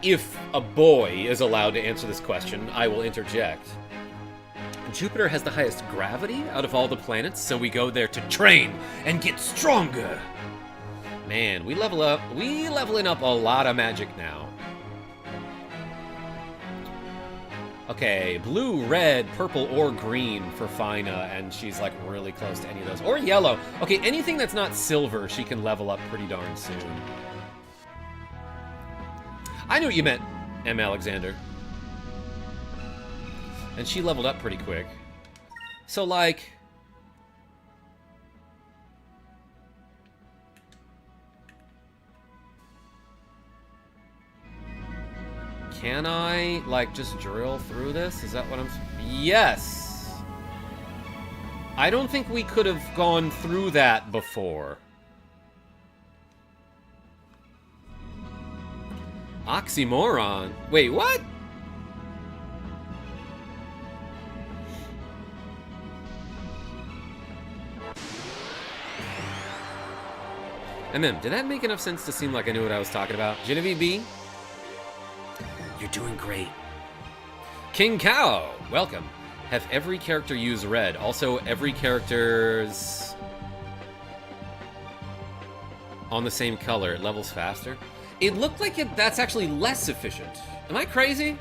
if a boy is allowed to answer this question, I will interject. Jupiter has the highest gravity out of all the planets, so we go there to train and get stronger. Man, we leveling up a lot of magic now. Okay, blue, red, purple, or green for Fina, and she's like really close to any of those. Or yellow. Okay, anything that's not silver, she can level up pretty darn soon. I knew what you meant, M. Alexander. And she leveled up pretty quick. So, like... Can I, like, just drill through this? Is that what I'm... Yes! I don't think we could have gone through that before. Oxymoron? Wait, what? Did that make enough sense to seem like I knew what I was talking about? Genevieve B? You're doing great. King Cow, welcome. Have every character use red. Also, every character's on the same color. It levels faster. It looked like that's actually less efficient. Am I crazy?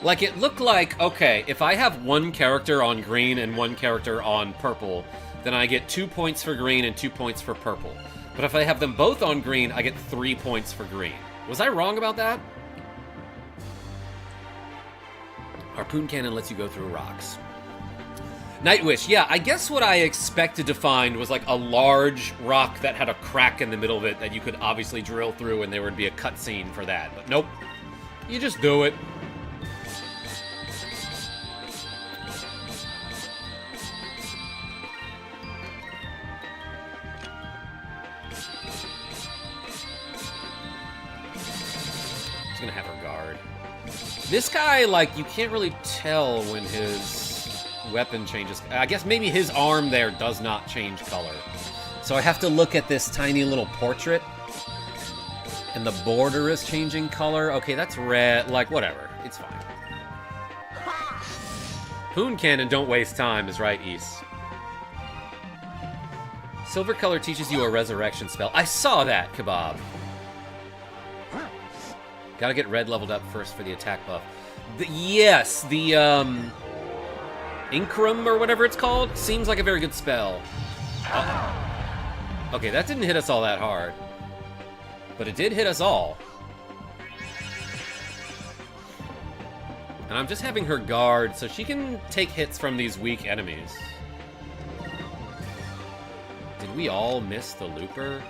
Like, it looked like, okay, if I have one character on green and one character on purple, then I get 2 points for green and 2 points for purple. But if I have them both on green, I get 3 points for green. Was I wrong about that? Harpoon cannon lets you go through rocks. Nightwish, yeah, I guess what I expected to find was like a large rock that had a crack in the middle of it that you could obviously drill through and there would be a cutscene for that. But nope. You just do it. Just gonna have her guard. This guy, like, you can't really tell when his weapon changes. I guess maybe his arm there does not change color. So I have to look at this tiny little portrait. And the border is changing color. Okay, that's red. Like, whatever. It's fine. Hoon Cannon, don't waste time, is right, East. Silver color teaches you a resurrection spell. I saw that, Kebab. Gotta get red leveled up first for the attack buff. Yes, the, Inkrum, or whatever it's called, seems like a very good spell. Uh-oh. Okay, that didn't hit us all that hard. But it did hit us all. And I'm just having her guard so she can take hits from these weak enemies. Did we all miss the looper?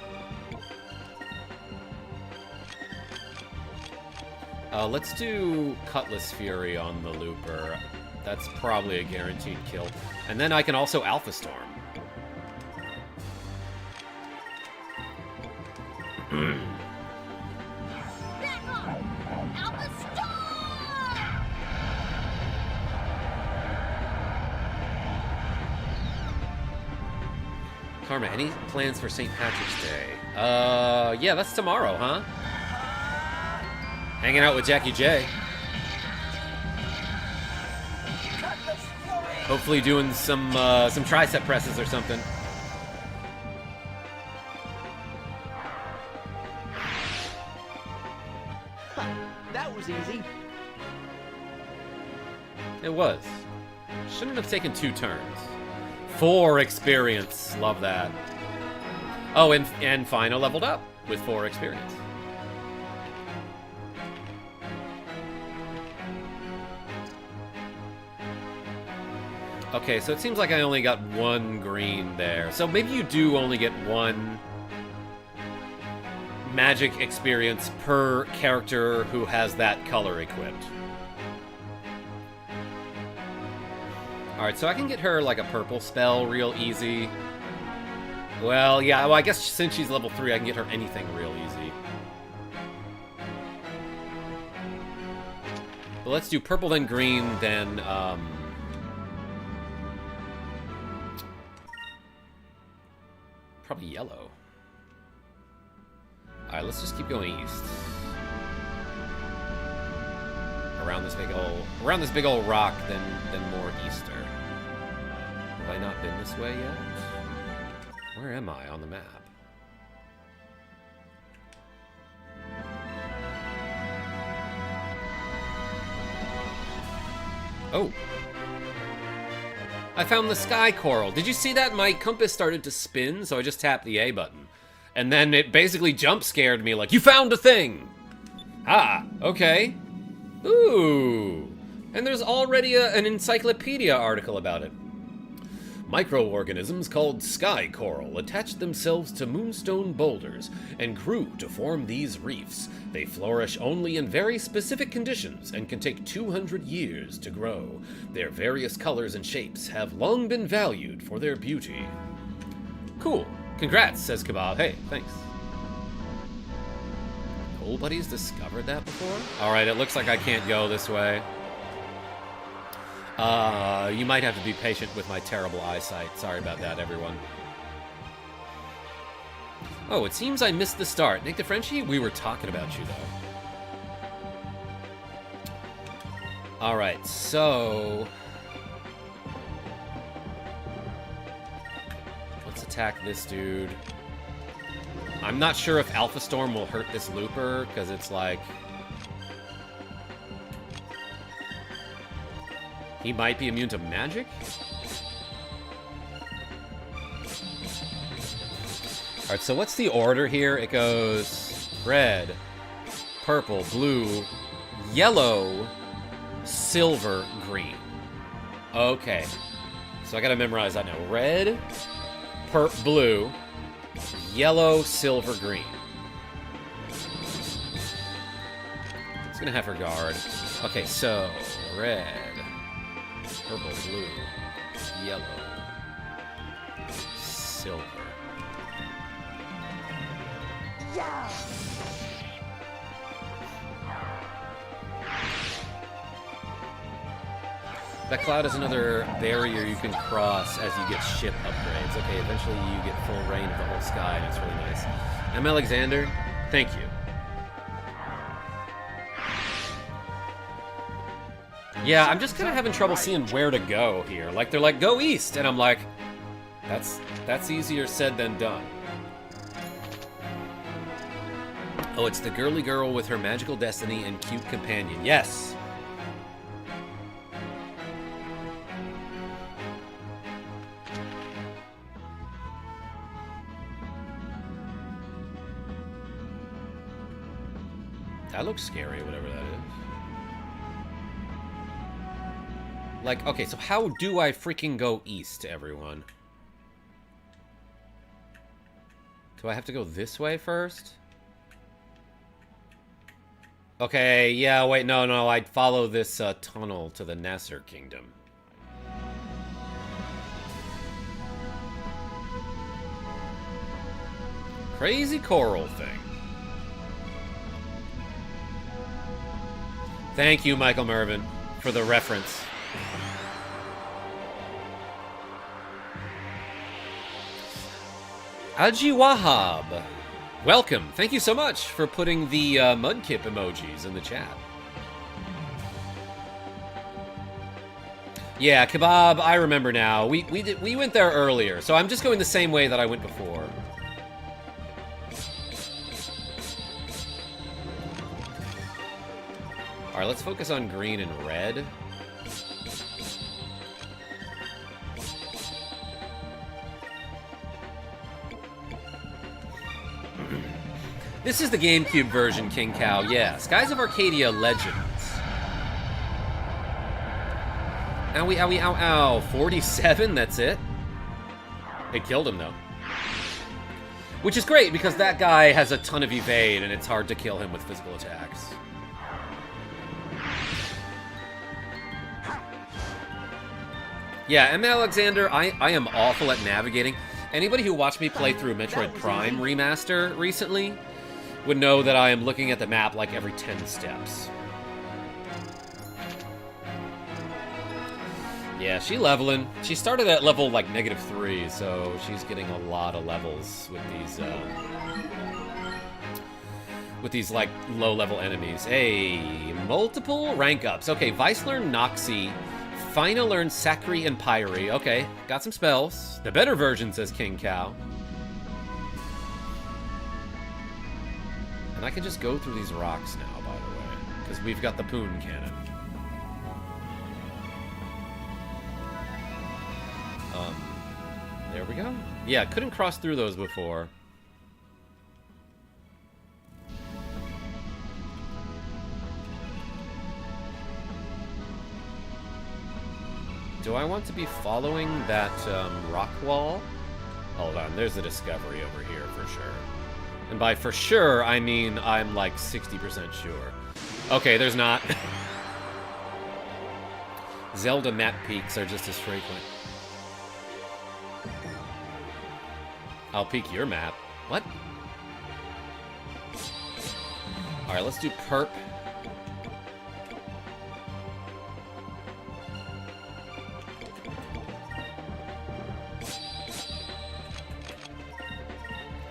Let's do Cutlass Fury on the looper. That's probably a guaranteed kill. And then I can also Alpha Storm. Karma, any plans for St. Patrick's Day? Yeah, that's tomorrow, huh? Hanging out with Jackie J. Hopefully doing some tricep presses or something. That was easy. It was. Shouldn't have taken 2 turns. 4 experience. Love that. Oh, and Fino leveled up with 4 experience. Okay, so it seems like I only got 1 green there. So maybe you do only get 1 magic experience per character who has that color equipped. Alright, so I can get her like a purple spell real easy. Well, yeah, well, I guess since she's level 3, I can get her anything real easy. But let's do purple, then green, then, probably yellow. Alright, let's just keep going east. Around this big old rock, then more easter. Have I not been this way yet? Where am I on the map? Oh. I found the sky coral. Did you see that? My compass started to spin, so I just tapped the A button. And then it basically jump scared me like, you found a thing! Ah, okay. Ooh. And there's already an encyclopedia article about it. Microorganisms called sky coral attach themselves to moonstone boulders and grew to form these reefs. They flourish only in very specific conditions and can take 200 years to grow. Their various colors and shapes have long been valued for their beauty. Cool. Congrats, says Kebab. Hey, thanks. Nobody's discovered that before? Alright, it looks like I can't go this way. You might have to be patient with my terrible eyesight. Sorry about that, everyone. Oh, it seems I missed the start. Nick the Frenchie, we were talking about you, though. Alright, so... let's attack this dude. I'm not sure if Alpha Storm will hurt this looper, because it's like... he might be immune to magic? Alright, so what's the order here? It goes red, purple, blue, yellow, silver, green. Okay. So I gotta memorize that now. Red, perp, blue, yellow, silver, green. It's gonna have her guard. Okay, so red, purple, blue, yellow, silver. Yeah. That cloud is another barrier you can cross as you get ship upgrades. Okay, eventually you get full reign of the whole sky, and it's really nice. M. Alexander, thank you. Yeah, I'm just kind of having trouble seeing where to go here. Like, they're like, go east, and I'm like, that's easier said than done. Oh, it's the girly girl with her magical destiny and cute companion. Yes! That looks scary, whatever that is. Like, okay, so how do I freaking go east, everyone? Do I have to go this way first? Okay, yeah, wait, no, I'd follow this tunnel to the Nasser Kingdom. Crazy coral thing. Thank you, Michael Mervin, for the reference. Aji Wahab, welcome. Thank you so much for putting the mudkip emojis in the chat. Yeah, Kebab, I remember now. We went there earlier, so I'm just going the same way that I went before. Alright, let's focus on green and red. This is the GameCube version, King Cow. Yeah, Skies of Arcadia Legends. Owie, owie, ow, ow. 47, that's it? It killed him, though. Which is great, because that guy has a ton of evade, and it's hard to kill him with physical attacks. Yeah, M. Alexander, I am awful at navigating. Anybody who watched me play through Metroid Prime Remaster recently would know that I am looking at the map like every 10 steps. Yeah, she leveling. She started at level like -3, so she's getting a lot of levels with these like low-level enemies. Hey, multiple rank ups. Okay, Vice learned Noxie. Fina learned Sakri and Pyre. Okay, got some spells. The better version, says King Cow. And I can just go through these rocks now, by the way, because we've got the Poon Cannon. There we go. Yeah, couldn't cross through those before. Do I want to be following that rock wall? Hold on, there's a discovery over here for sure. And by for sure, I mean I'm like 60% sure. Okay, there's not. Zelda map peaks are just as frequent. I'll peek your map. What? Alright, let's do perp.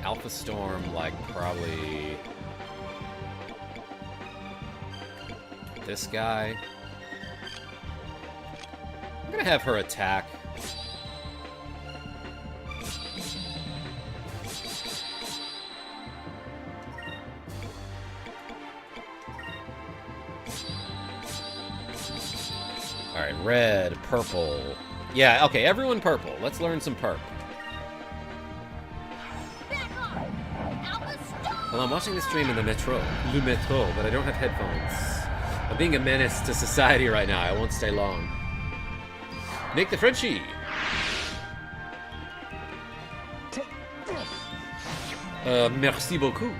Alpha Storm, like, probably this guy. I'm gonna have her attack. Alright, red, purple. Yeah, okay, everyone purple. Let's learn some perp. Well, I'm watching this stream in the metro, but I don't have headphones. I'm being a menace to society right now. I won't stay long. Nick the Frenchie, Merci beaucoup.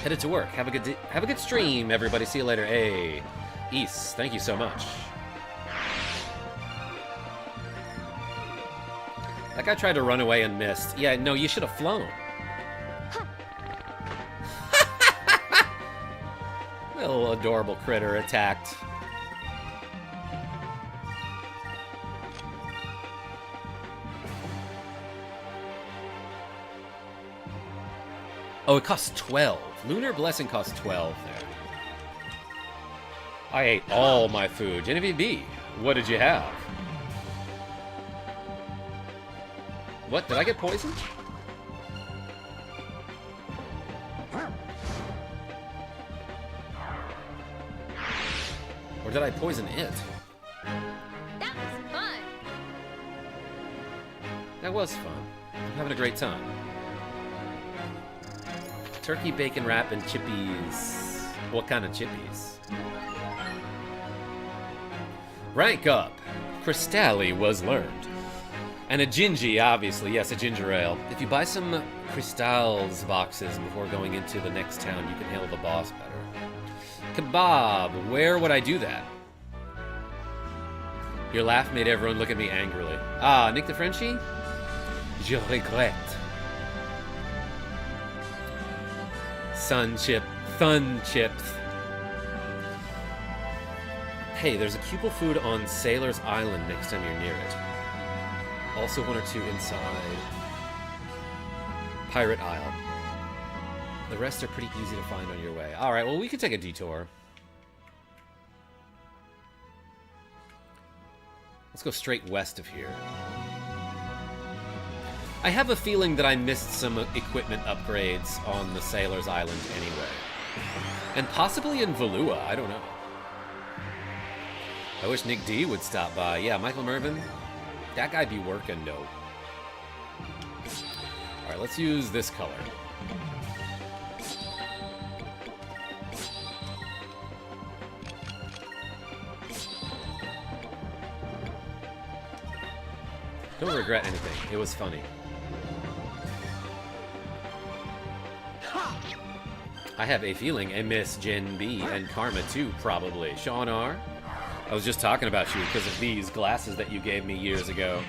Headed to work. Have a good stream, everybody. See you later. Hey, East, thank you so much. That guy tried to run away and missed. Yeah, no, you should have flown. Little adorable critter attacked. Oh, it costs 12. Lunar Blessing costs 12 there. I ate all my food. Genevieve B, what did you have? What? Did I get poisoned? Or did I poison it? That was fun. That was fun. I'm having a great time. Turkey bacon wrap and chippies. What kind of chippies? Rank up. Cristalli was learned. And a gingy, obviously. Yes, a ginger ale. If you buy some Cristals boxes before going into the next town, you can handle the boss better. Kebab. Where would I do that? Your laugh made everyone look at me angrily. Ah, Nick the Frenchie? Je regrette. Thun chips. Hey, there's a Cupel food on Sailor's Island next time you're near it. Also one or two inside Pirate Isle. The rest are pretty easy to find on your way. Alright, well, we could take a detour. Let's go straight west of here. I have a feeling that I missed some equipment upgrades on the Sailor's Island anyway. And possibly in Valua, I don't know. I wish Nick D would stop by. Yeah, Michael Mervin, that guy be working, though. Alright, let's use this color. Don't regret anything. It was funny. I have a feeling I miss Gen B and Karma too, probably. Sean R. I was just talking about you because of these glasses that you gave me years ago.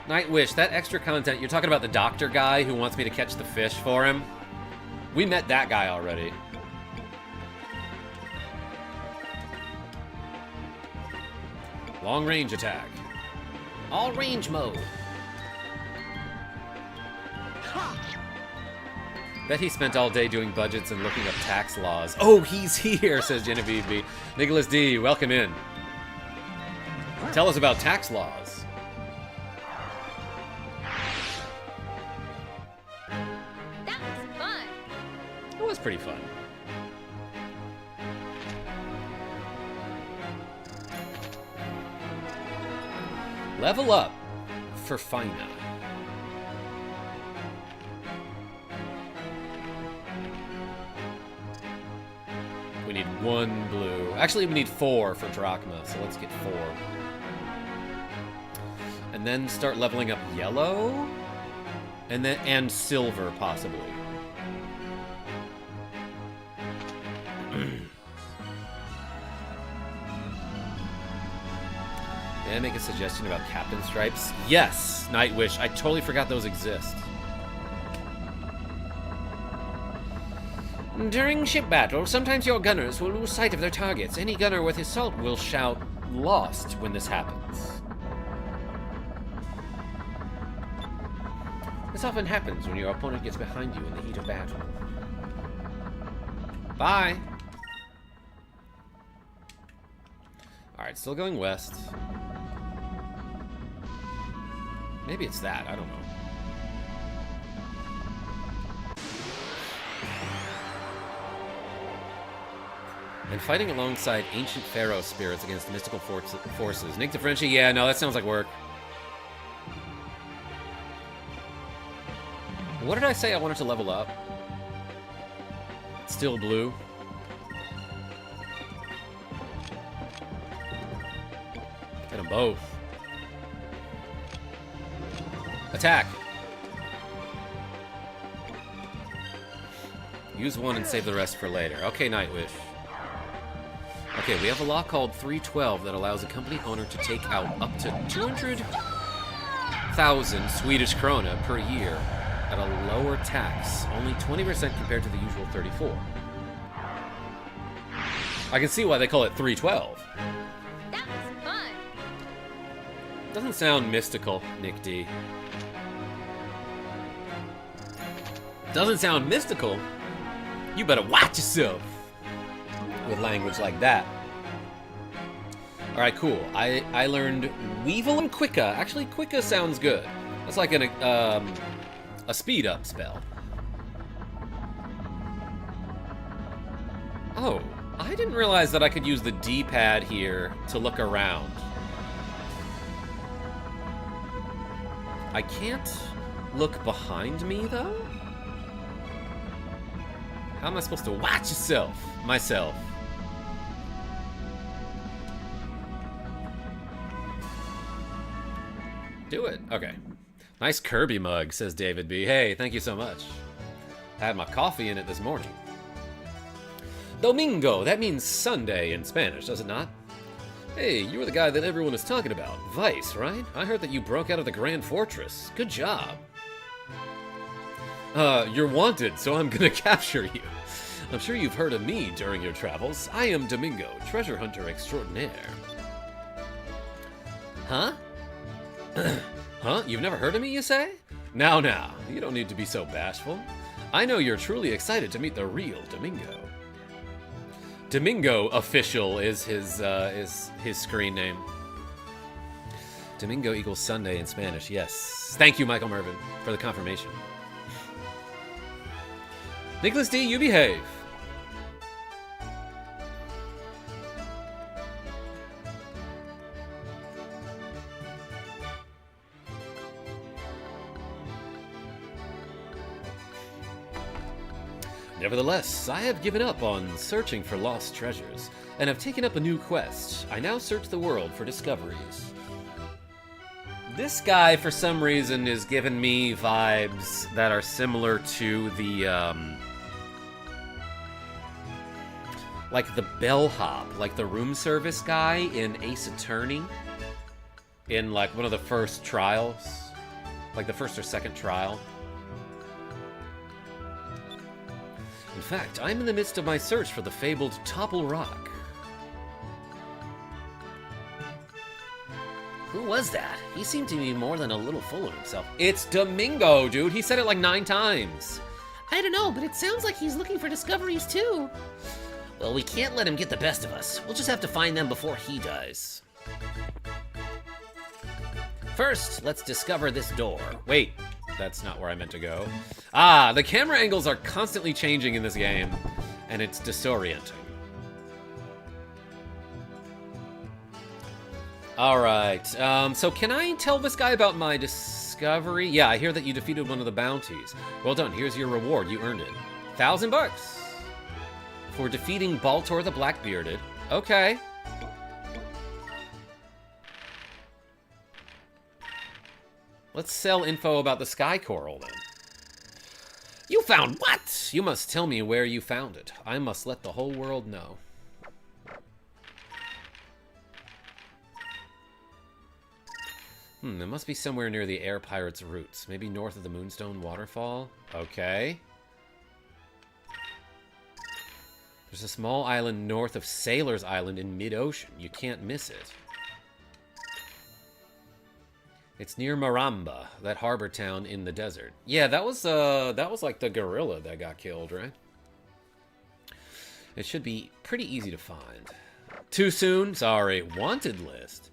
Nightwish, that extra content, you're talking about the doctor guy who wants me to catch the fish for him? We met that guy already. Long range attack. All range mode. Bet he spent all day doing budgets and looking up tax laws. Oh, he's here, says Genevieve B. Nicholas D, welcome in. Tell us about tax laws. That was fun. It was pretty fun. Level up for Fina. We need 1 blue. Actually, we need 4 for Drachma, so let's get 4. And then start leveling up yellow, and silver, possibly. May I make a suggestion about Captain Stripes? Yes, Nightwish. I totally forgot those exist. During ship battle, sometimes your gunners will lose sight of their targets. Any gunner worth his salt will shout, "Lost," when this happens. This often happens when your opponent gets behind you in the heat of battle. Bye! Alright, still going west. Maybe it's that, I don't know. And fighting alongside ancient pharaoh spirits against mystical forces. Nick DeFrenchie, yeah, no, that sounds like work. What did I say I wanted to level up? Still blue. And them both. Attack! Use one and save the rest for later. Okay, Nightwish. Okay, we have a law called 312 that allows a company owner to take out up to 200,000 Swedish krona per year at a lower tax, only 20% compared to the usual 34. I can see why they call it 312. That was fun. Doesn't sound mystical, Nick D. Doesn't sound mystical. You better watch yourself with language like that. Alright, cool. I learned Weevil and Quicka. Actually, Quicka sounds good. That's like a speed up spell. Oh, I didn't realize that I could use the D-pad here to look around. I can't look behind me, though? How am I supposed to watch myself? Do it. Okay. Nice Kirby mug, says David B. Hey, thank you so much. I had my coffee in it this morning. Domingo, that means Sunday in Spanish, does it not? Hey, you were the guy that everyone is talking about. Vice, right? I heard that you broke out of the Grand Fortress. Good job. You're wanted, so I'm gonna capture you. I'm sure you've heard of me during your travels. I am Domingo, treasure hunter extraordinaire. Huh? Huh? You've never heard of me, you say? Now, you don't need to be so bashful. I know you're truly excited to meet the real Domingo. Domingo Official is his screen name. Domingo equals Sunday in Spanish, yes. Thank you, Michael Mervin, for the confirmation. Nicholas D, you behave. Nevertheless, I have given up on searching for lost treasures, and have taken up a new quest. I now search the world for discoveries. This guy, for some reason, is giving me vibes that are similar to the, like the bellhop, like the room service guy in Ace Attorney, in like one of the first trials, like the first or second trial. In fact, I'm in the midst of my search for the fabled Topple Rock. Who was that? He seemed to be more than a little full of himself. It's Domingo, dude. He said it like 9 times. I don't know, but it sounds like he's looking for discoveries too. Well, we can't let him get the best of us. We'll just have to find them before he does. First, let's discover this door. Wait, that's not where I meant to go. Ah, the camera angles are constantly changing in this game, and it's disorienting. Alright, so can I tell this guy about my discovery? Yeah, I hear that you defeated one of the bounties. Well done, here's your reward, you earned it. $1,000 for defeating Baltor the Blackbearded. Okay. Let's sell info about the Sky Coral, then. You found what? You must tell me where you found it. I must let the whole world know. It must be somewhere near the Air Pirate's roots. Maybe north of the Moonstone Waterfall? Okay. There's a small island north of Sailor's Island in mid-ocean. You can't miss it. It's near Maramba, that harbor town in the desert. Yeah, that was like the gorilla that got killed, right? It should be pretty easy to find. Too soon? Sorry. Wanted list.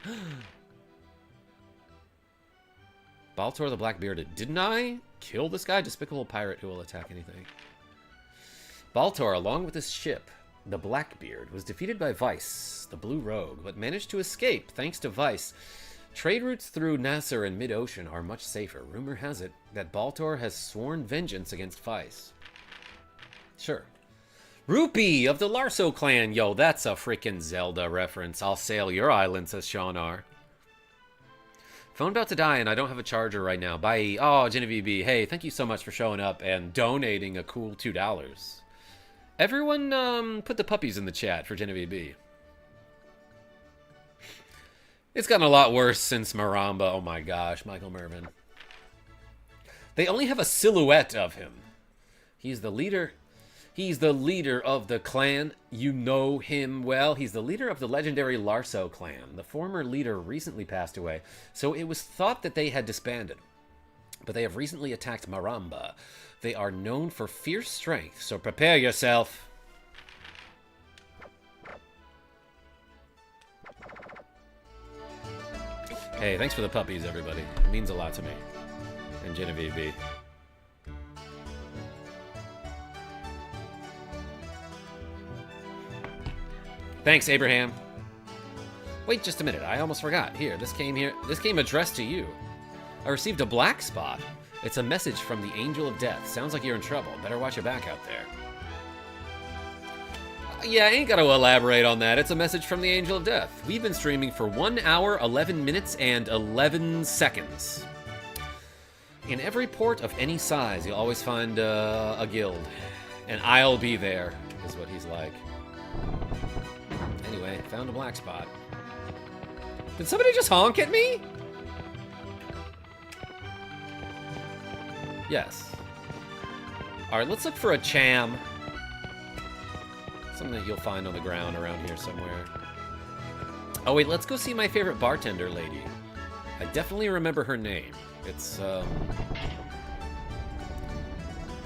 Baltor the Blackbearded. Didn't I kill this guy? Despicable pirate who will attack anything. Baltor, along with his ship, the Blackbeard, was defeated by Vice, the Blue Rogue, but managed to escape thanks to Vice. Trade routes through Nasser and mid-ocean are much safer. Rumor has it that Baltor has sworn vengeance against Vice. Sure. Rupee of the Larso clan. Yo, that's a freaking Zelda reference. I'll sail your island, says Sean R. Phone about to die and I don't have a charger right now. Bye. Oh, Genevieve B. Hey, thank you so much for showing up and donating a cool $2. Everyone, put the puppies in the chat for Genevieve B. It's gotten a lot worse since Maramba. Oh my gosh, Michael Mervin. They only have a silhouette of him. He's the leader. He's the leader of the clan. You know him well. He's the leader of the legendary Larso clan. The former leader recently passed away, so it was thought that they had disbanded. But they have recently attacked Maramba. They are known for fierce strength, so prepare yourself. Hey, thanks for the puppies, everybody. It means a lot to me. And Genevieve B. Thanks, Abraham. Wait just a minute, I almost forgot. Here. This came addressed to you. I received a black spot. It's a message from the Angel of Death. Sounds like you're in trouble. Better watch your back out there. Yeah, I ain't gotta elaborate on that. It's a message from the Angel of Death. We've been streaming for 1 hour, 11 minutes, and 11 seconds. In every port of any size, you'll always find a guild. And I'll be there, is what he's like. Anyway, found a black spot. Did somebody just honk at me? Yes. Alright, let's look for a cham. Something that you'll find on the ground around here somewhere. Oh wait, let's go see my favorite bartender lady. I definitely remember her name. It's,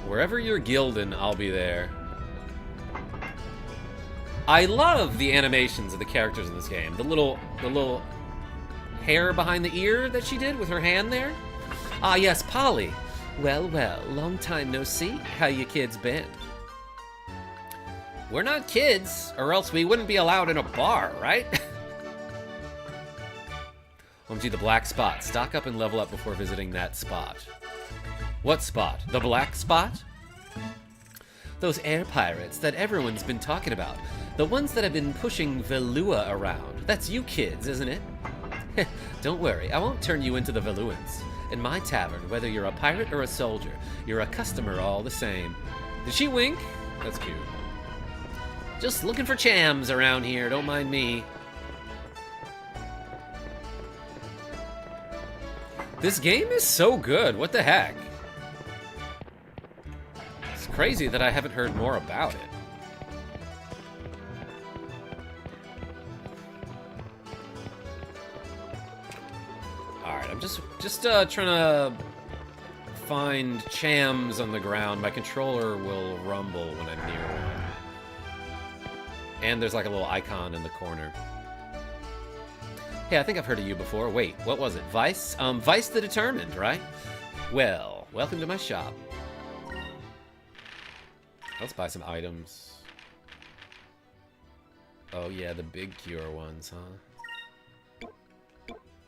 wherever you're gilding, I'll be there. I love the animations of the characters in this game. The little hair behind the ear that she did with her hand there. Ah yes, Polly. Well, well, long time no see. How you kids been? We're not kids, or else we wouldn't be allowed in a bar, right? Home to the black spot. Stock up and level up before visiting that spot. What spot? The black spot? Those air pirates that everyone's been talking about. The ones that have been pushing Velua around. That's you kids, isn't it? Don't worry, I won't turn you into the Veluans. In my tavern, whether you're a pirate or a soldier, you're a customer all the same. Did she wink? That's cute. Just looking for chams around here, don't mind me. This game is so good, what the heck? It's crazy that I haven't heard more about it. Alright, I'm just trying to find chams on the ground. My controller will rumble when I'm near one. And there's like a little icon in the corner. Hey, I think I've heard of you before. Wait, what was it? Vice? Vice the Determined, right? Well, welcome to my shop. Let's buy some items. Oh yeah, the big cure ones, huh?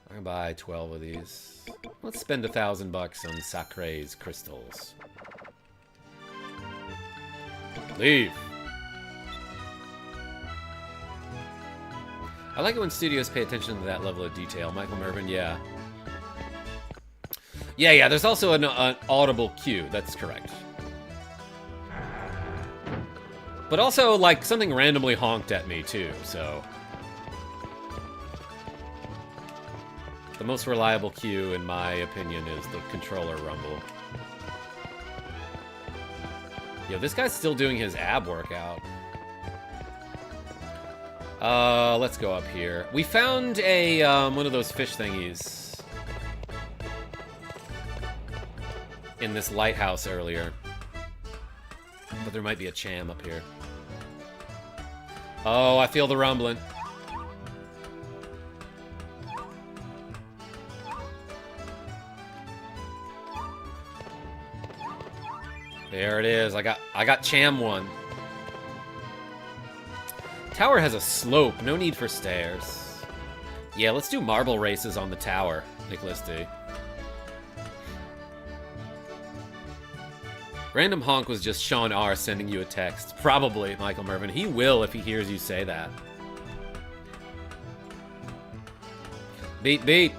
I can buy 12 of these. Let's spend $1,000 on Sacre's crystals. Leave. I like it when studios pay attention to that level of detail. Michael Mervin, yeah. Yeah, there's also an audible cue. That's correct. But also, like, something randomly honked at me, too, so... The most reliable cue, in my opinion, is the controller rumble. Yo, this guy's still doing his ab workout. Let's go up here. We found a, one of those fish thingies in this lighthouse earlier. But there might be a cham up here. Oh, I feel the rumbling. There it is. I got cham one. Tower has a slope, no need for stairs. Yeah, let's do marble races on the tower, Nicholas D. Random honk was just Sean R sending you a text. Probably, Michael Mervin. He will if he hears you say that. Beep, beep.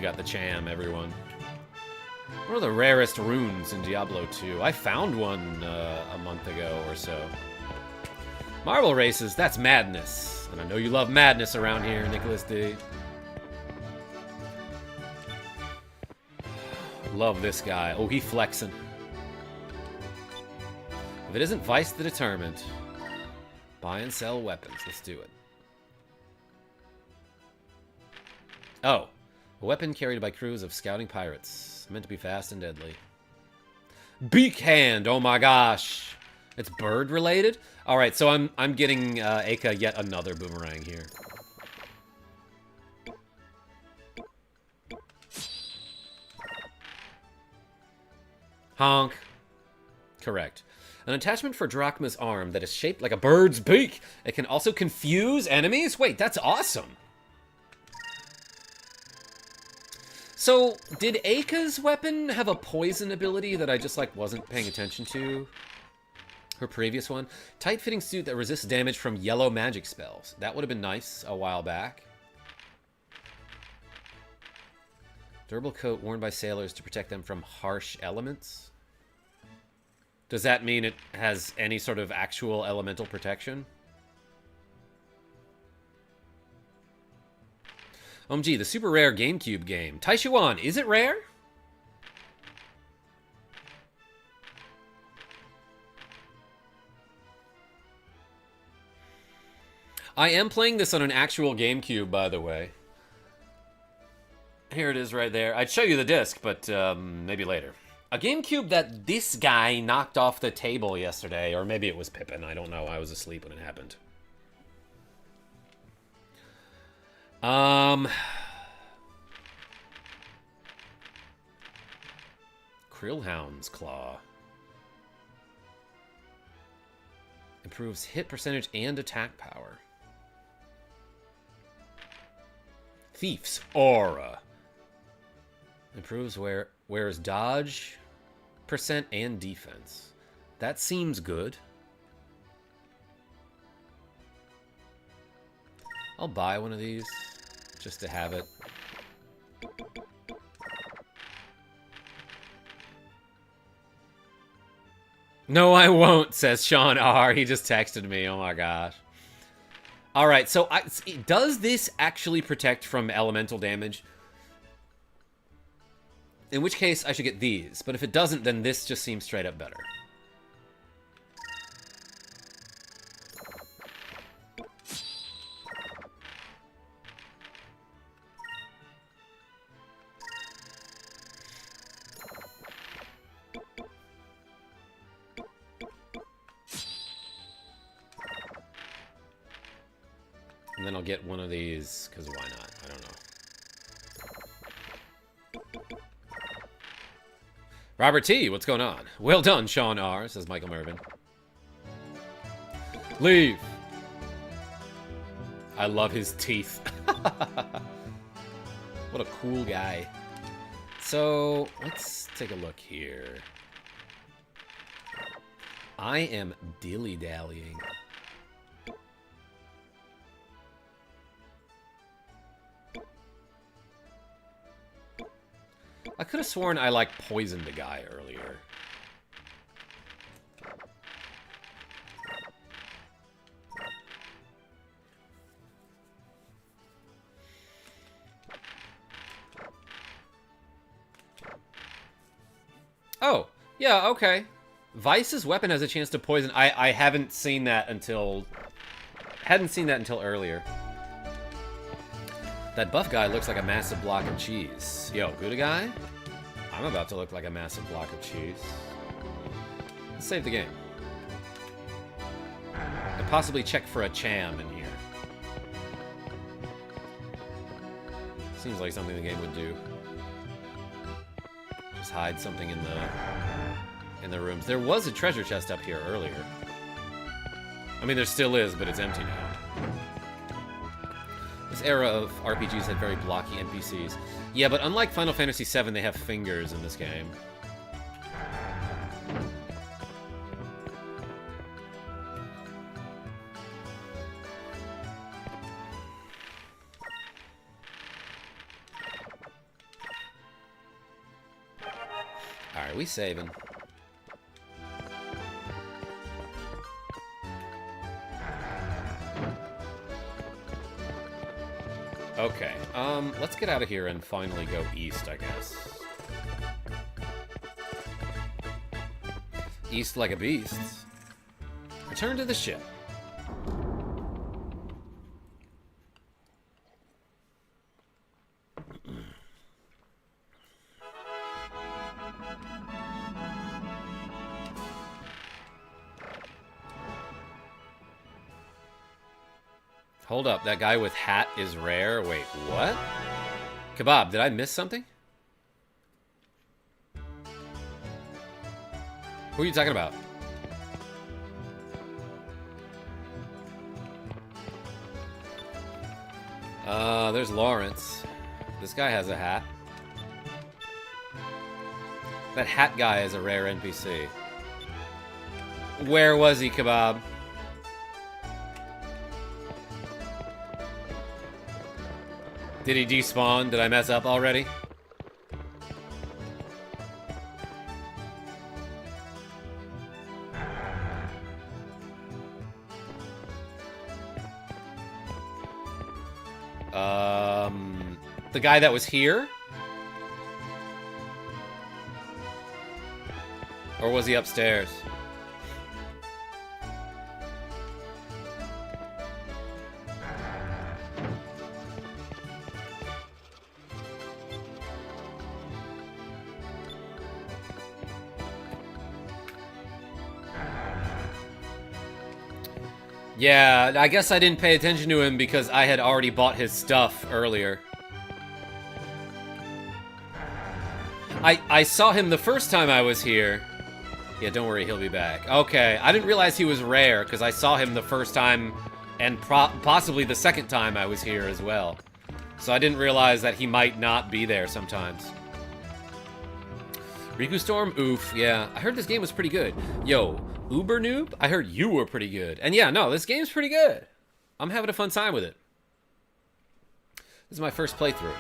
got the Cham, everyone. One of the rarest runes in Diablo 2. I found one a month ago or so. Marble races, that's madness. And I know you love madness around here, Nicholas D. Love this guy. Oh, he flexing. If it isn't Vice the Determined, buy and sell weapons. Let's do it. Oh, a weapon carried by crews of scouting pirates. Meant to be fast and deadly. Beak hand. Oh my gosh. It's bird related? Alright, so I'm getting Aka yet another boomerang here. Honk. Correct. An attachment for Drachma's arm that is shaped like a bird's beak. It can also confuse enemies? Wait, that's awesome. So, did Aka's weapon have a poison ability that I just, like, wasn't paying attention to? Her previous one? Tight-fitting suit that resists damage from yellow magic spells. That would have been nice a while back. Durable coat worn by sailors to protect them from harsh elements. Does that mean it has any sort of actual elemental protection? OMG, the super rare GameCube game. Taishuan, is it rare? I am playing this on an actual GameCube, by the way. Here it is right there. I'd show you the disc, but maybe later. A GameCube that this guy knocked off the table yesterday, or maybe it was Pippin. I don't know. I was asleep when it happened. Krillhound's Claw. Improves hit percentage and attack power. Thief's Aura. Improves wears dodge percent and defense. That seems good. I'll buy one of these just to have it. No, I won't, says Sean R. He just texted me. Oh my gosh. All right, so does this actually protect from elemental damage? In which case, I should get these. But if it doesn't, then this just seems straight up better. And then I'll get one of these, because why not? I don't know. Robert T, what's going on? Well done, Sean R, says Michael Mervin. Leave. I love his teeth. What a cool guy. So, let's take a look here. I am dilly-dallying. I could have sworn I, like, poisoned a guy earlier. Oh, yeah, okay. Vice's weapon has a chance to poison. I haven't seen that until... Hadn't seen that until earlier. That buff guy looks like a massive block of cheese. Yo, good guy? I'm about to look like a massive block of cheese. Let's save the game. And possibly check for a Cham in here. Seems like something the game would do. Just hide something in the rooms. There was a treasure chest up here earlier. I mean, there still is, but it's empty now. This era of RPGs had very blocky NPCs. Yeah, but unlike Final Fantasy VII, they have fingers in this game. Alright, we saving. Okay, let's get out of here and finally go east, I guess. East like a beast. Return to the ship. Hold up, that guy with hat is rare? Wait, what? Kebab, did I miss something? Who are you talking about? There's Lawrence. This guy has a hat. That hat guy is a rare NPC. Where was he, Kebab? Did he despawn? Did I mess up already? The guy that was here? Or was he upstairs? Yeah, I guess I didn't pay attention to him because I had already bought his stuff earlier. I saw him the first time I was here. Yeah, don't worry, he'll be back. Okay, I didn't realize he was rare because I saw him the first time and possibly the second time I was here as well. So I didn't realize that he might not be there sometimes. Riku Storm, oof, yeah. I heard this game was pretty good. Yo, Uber Noob, I heard you were pretty good. And yeah, no, this game's pretty good. I'm having a fun time with it. This is my first playthrough.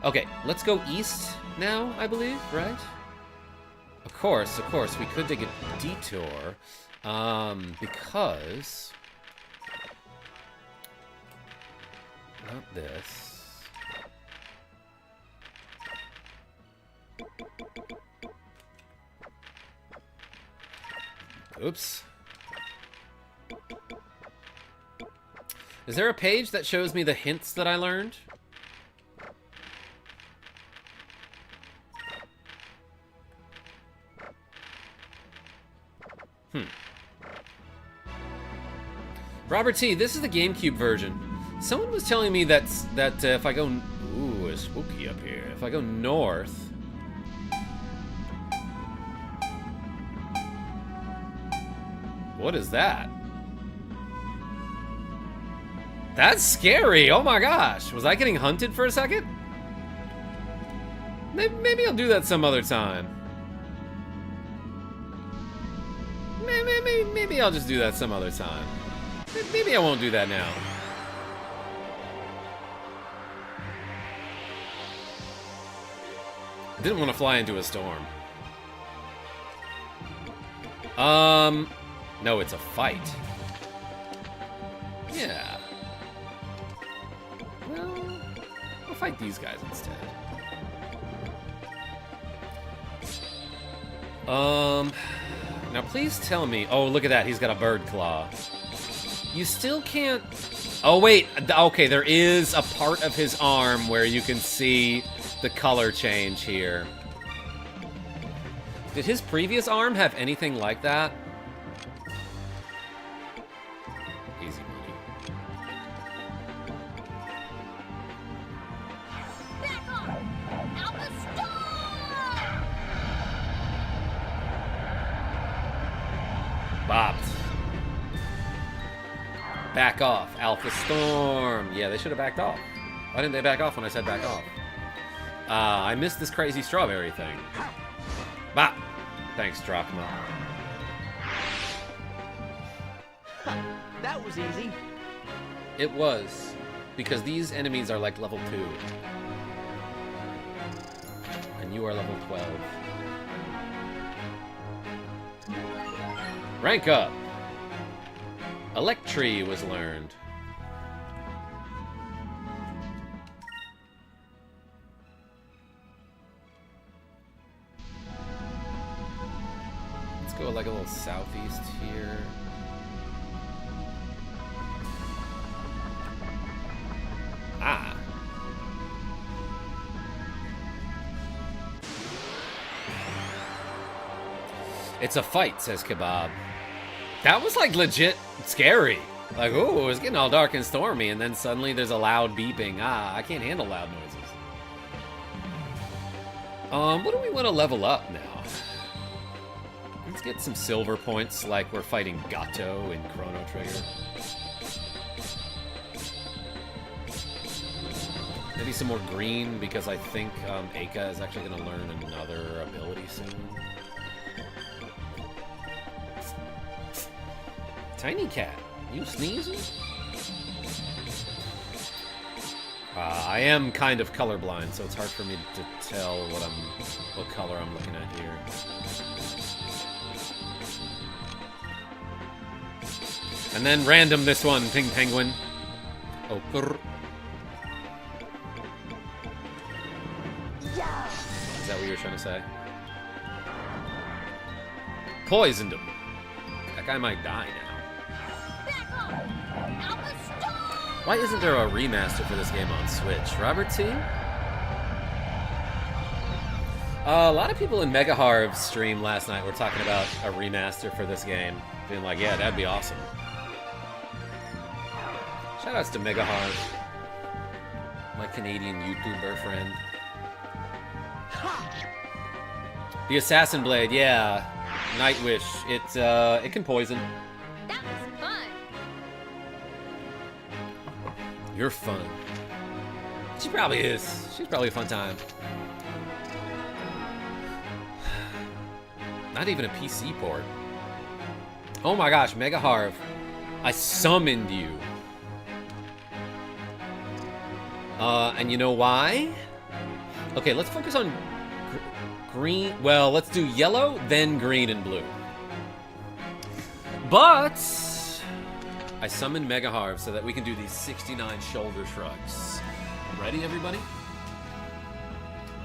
Okay, let's go east now, I believe, right? Of course, we could take a detour, because... Not this. Oops. Is there a page that shows me the hints that I learned? Robert T, this is the GameCube version. Someone was telling me that if I go... Ooh, it's spooky up here. If I go north... What is that? That's scary! Oh my gosh! Was I getting hunted for a second? Maybe I'll do that some other time. Maybe I'll just do that some other time. Maybe I won't do that now. Didn't want to fly into a storm. No, it's a fight. Yeah. Well, I'll fight these guys instead. Now please tell me... Oh, look at that. He's got a bird claw. You still can't... Oh, wait. Okay, there is a part of his arm where you can see the color change here. Did his previous arm have anything like that? Easy money. Back off! Alpha Storm! Bopped. Back off, Alpha Storm. Yeah, they should have backed off. Why didn't they back off when I said back off? I missed this crazy strawberry thing. Bop. Thanks, Drachma. That was easy. It was, because these enemies are like level 2. And you are level 12. Rank up. Electree was learned. Let's go like a little southeast here. Ah. It's a fight, says Kebab. That was like legit scary. Like, ooh, it was getting all dark and stormy, and then suddenly there's a loud beeping. Ah, I can't handle loud noises. What do we want to level up now? Let's get some silver points like we're fighting Gato in Chrono Trigger. Maybe some more green, because I think Eika is actually going to learn another ability soon. Tiny cat, you sneezing? I am kind of colorblind, so it's hard for me to tell what color I'm looking at here. And then random this one, Pink Penguin. Oh, grr. Is that what you were trying to say? Poisoned him. That guy might die now. Why isn't there a remaster for this game on Switch? Robert T? A lot of people in Mega Harv's stream last night were talking about a remaster for this game. Being like, yeah, that'd be awesome. Shoutouts to Mega Harv, my Canadian YouTuber friend. The Assassin Blade, yeah. Nightwish, it can poison. That was fun. You're fun. She probably is. She's probably a fun time. Not even a PC port. Oh my gosh, Mega Harv. I summoned you. And you know why? Okay, let's focus on green. Well, let's do yellow, then green and blue. But I summoned Mega Harv so that we can do these 69 shoulder shrugs. Ready, everybody?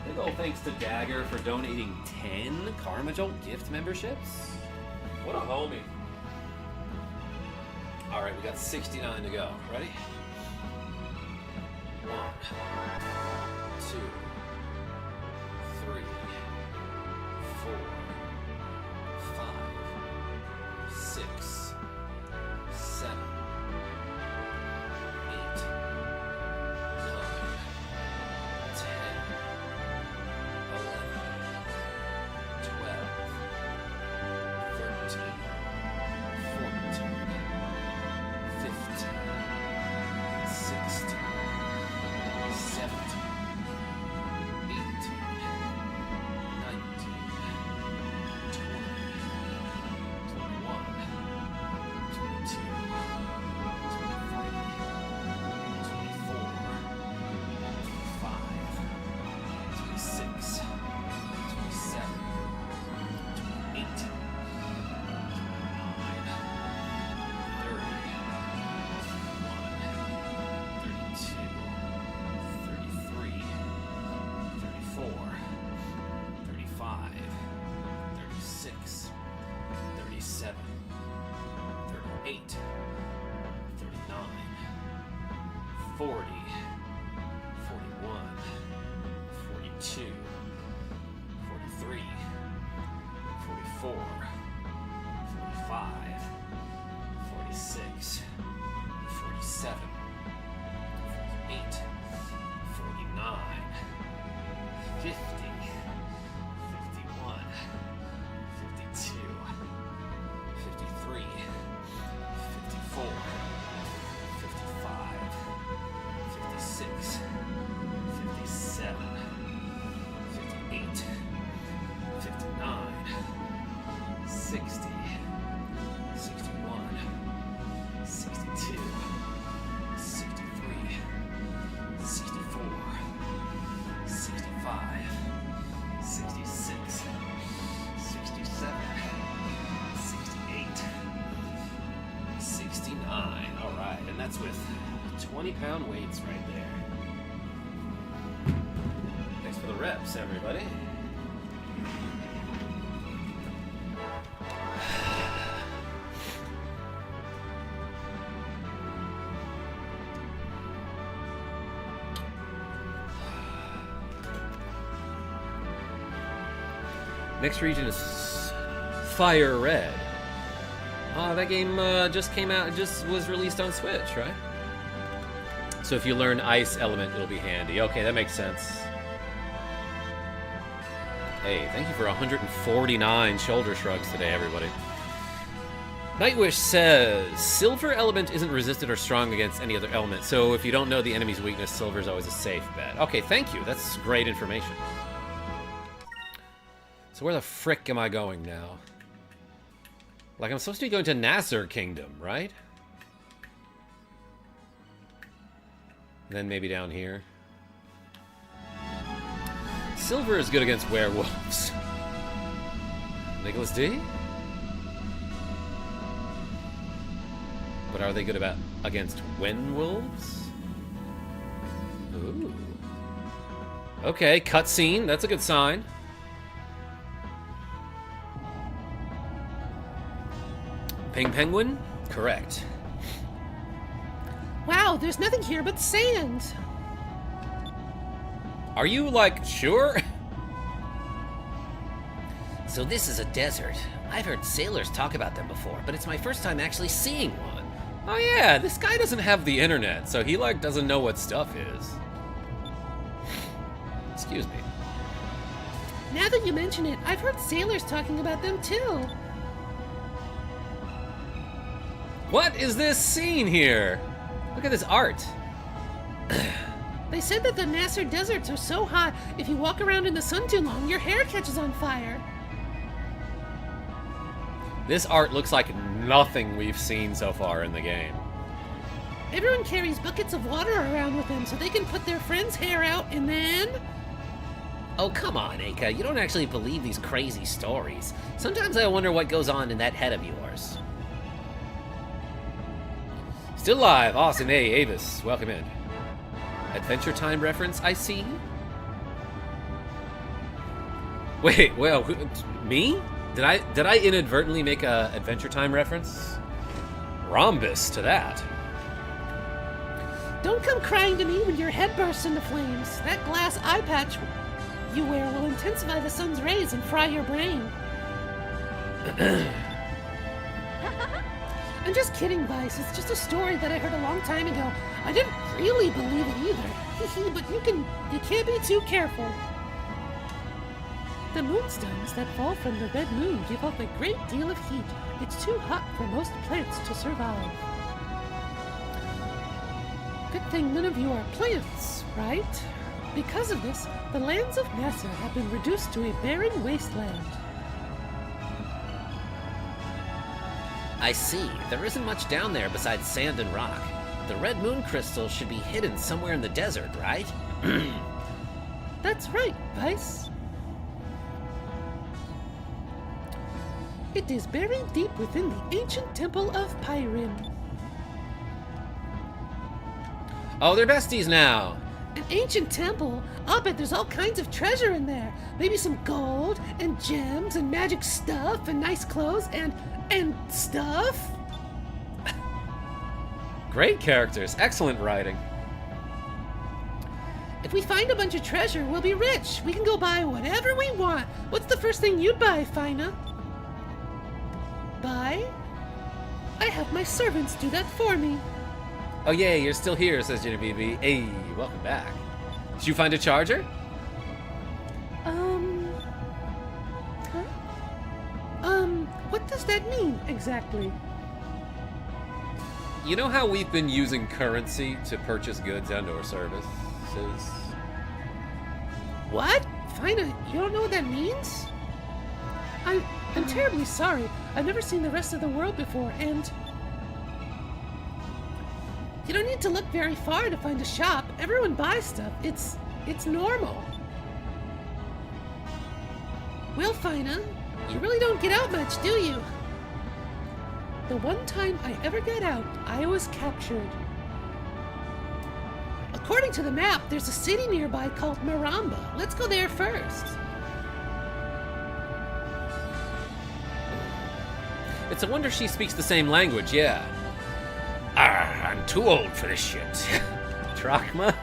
Big ol' thanks to Dagger for donating 10 KarmaJolt gift memberships. What a homie. Alright, we got 69 to go. Ready? 1, 2, 3, 4, 5, 6, 7, 8, 9, 10, 11, 12, 13, 14, 15, 16, 17, 18, 19, 20, 21, 22, 23, 24, 25, 26, 27, 28, 29, 30, 32, 33, 34, 35, 36, 37, 38, 39, 40, 41, 42, 43, 44, 45, 46, 47, 48, 49, 50, 51, 52, 53, 54, 55, 56, 57, 58, 59, 60, 61, 62, 63, 64, 65, 20-pound weights right there. Thanks for the reps, everybody. Next region is Fire Red. Oh, that game just came out, just was released on Switch, right? So if you learn Ice Element, it'll be handy. Okay, that makes sense. Hey, thank you for 149 shoulder shrugs today, everybody. Nightwish says, Silver Element isn't resisted or strong against any other element, so if you don't know the enemy's weakness, Silver is always a safe bet. Okay, thank you. That's great information. So where the frick am I going now? Like, I'm supposed to be going to Nasser Kingdom, right? And then maybe down here. Silver is good against werewolves. Nicholas D? But are they good against wenwolves? Ooh. Okay, cutscene. That's a good sign. Ping Penguin? Correct. Wow, there's nothing here but sand. Are you, like, sure? So this is a desert. I've heard sailors talk about them before, but it's my first time actually seeing one. Oh yeah, this guy doesn't have the internet, so he, like, doesn't know what stuff is. Excuse me. Now that you mention it, I've heard sailors talking about them too. What is this scene here? Look at this art. They said that the Nasser deserts are so hot, if you walk around in the sun too long, your hair catches on fire. This art looks like nothing we've seen so far in the game. Everyone carries buckets of water around with them so they can put their friend's hair out and then... Oh, come on, Aka. You don't actually believe these crazy stories. Sometimes I wonder what goes on in that head of yours. Still live, Austin A. Avis, welcome in. Adventure Time reference, I see. Wait, well, me? Did I inadvertently make a Adventure Time reference? Rhombus to that. Don't come crying to me when your head bursts into flames. That glass eye patch you wear will intensify the sun's rays and fry your brain. I'm just kidding, Vice. It's just a story that I heard a long time ago. I didn't really believe it either. But you can't be too careful. The moonstones that fall from the red moon give off a great deal of heat. It's too hot for most plants to survive. Good thing none of you are plants, right? Because of this, the lands of Nasser have been reduced to a barren wasteland. I see. There isn't much down there besides sand and rock. The red moon crystal should be hidden somewhere in the desert, right? That's right, Vice. It is buried deep within the ancient temple of Pyrim. Oh, they're besties now. An ancient temple? I'll bet there's all kinds of treasure in there. Maybe some gold, and gems, and magic stuff, and nice clothes, and stuff. Great characters, excellent writing. If we find a bunch of treasure, we'll be rich. We can go buy whatever we want. What's the first thing you'd buy, Fina? Buy? I have my servants do that for me. Oh yay, you're still here, says Genevieve. Hey, welcome back. Did you find a charger? What does that mean, exactly? You know how we've been using currency to purchase goods and or services? What? Fina, you don't know what that means? I'm terribly sorry. I've never seen the rest of the world before, and... You don't need to look very far to find a shop. Everyone buys stuff. It's normal. Well, Fina, you really don't get out much, do you? The one time I ever got out, I was captured. According to the map, there's a city nearby called Maramba. Let's go there first. It's a wonder she speaks the same language, yeah. I'm too old for this shit. Drachma?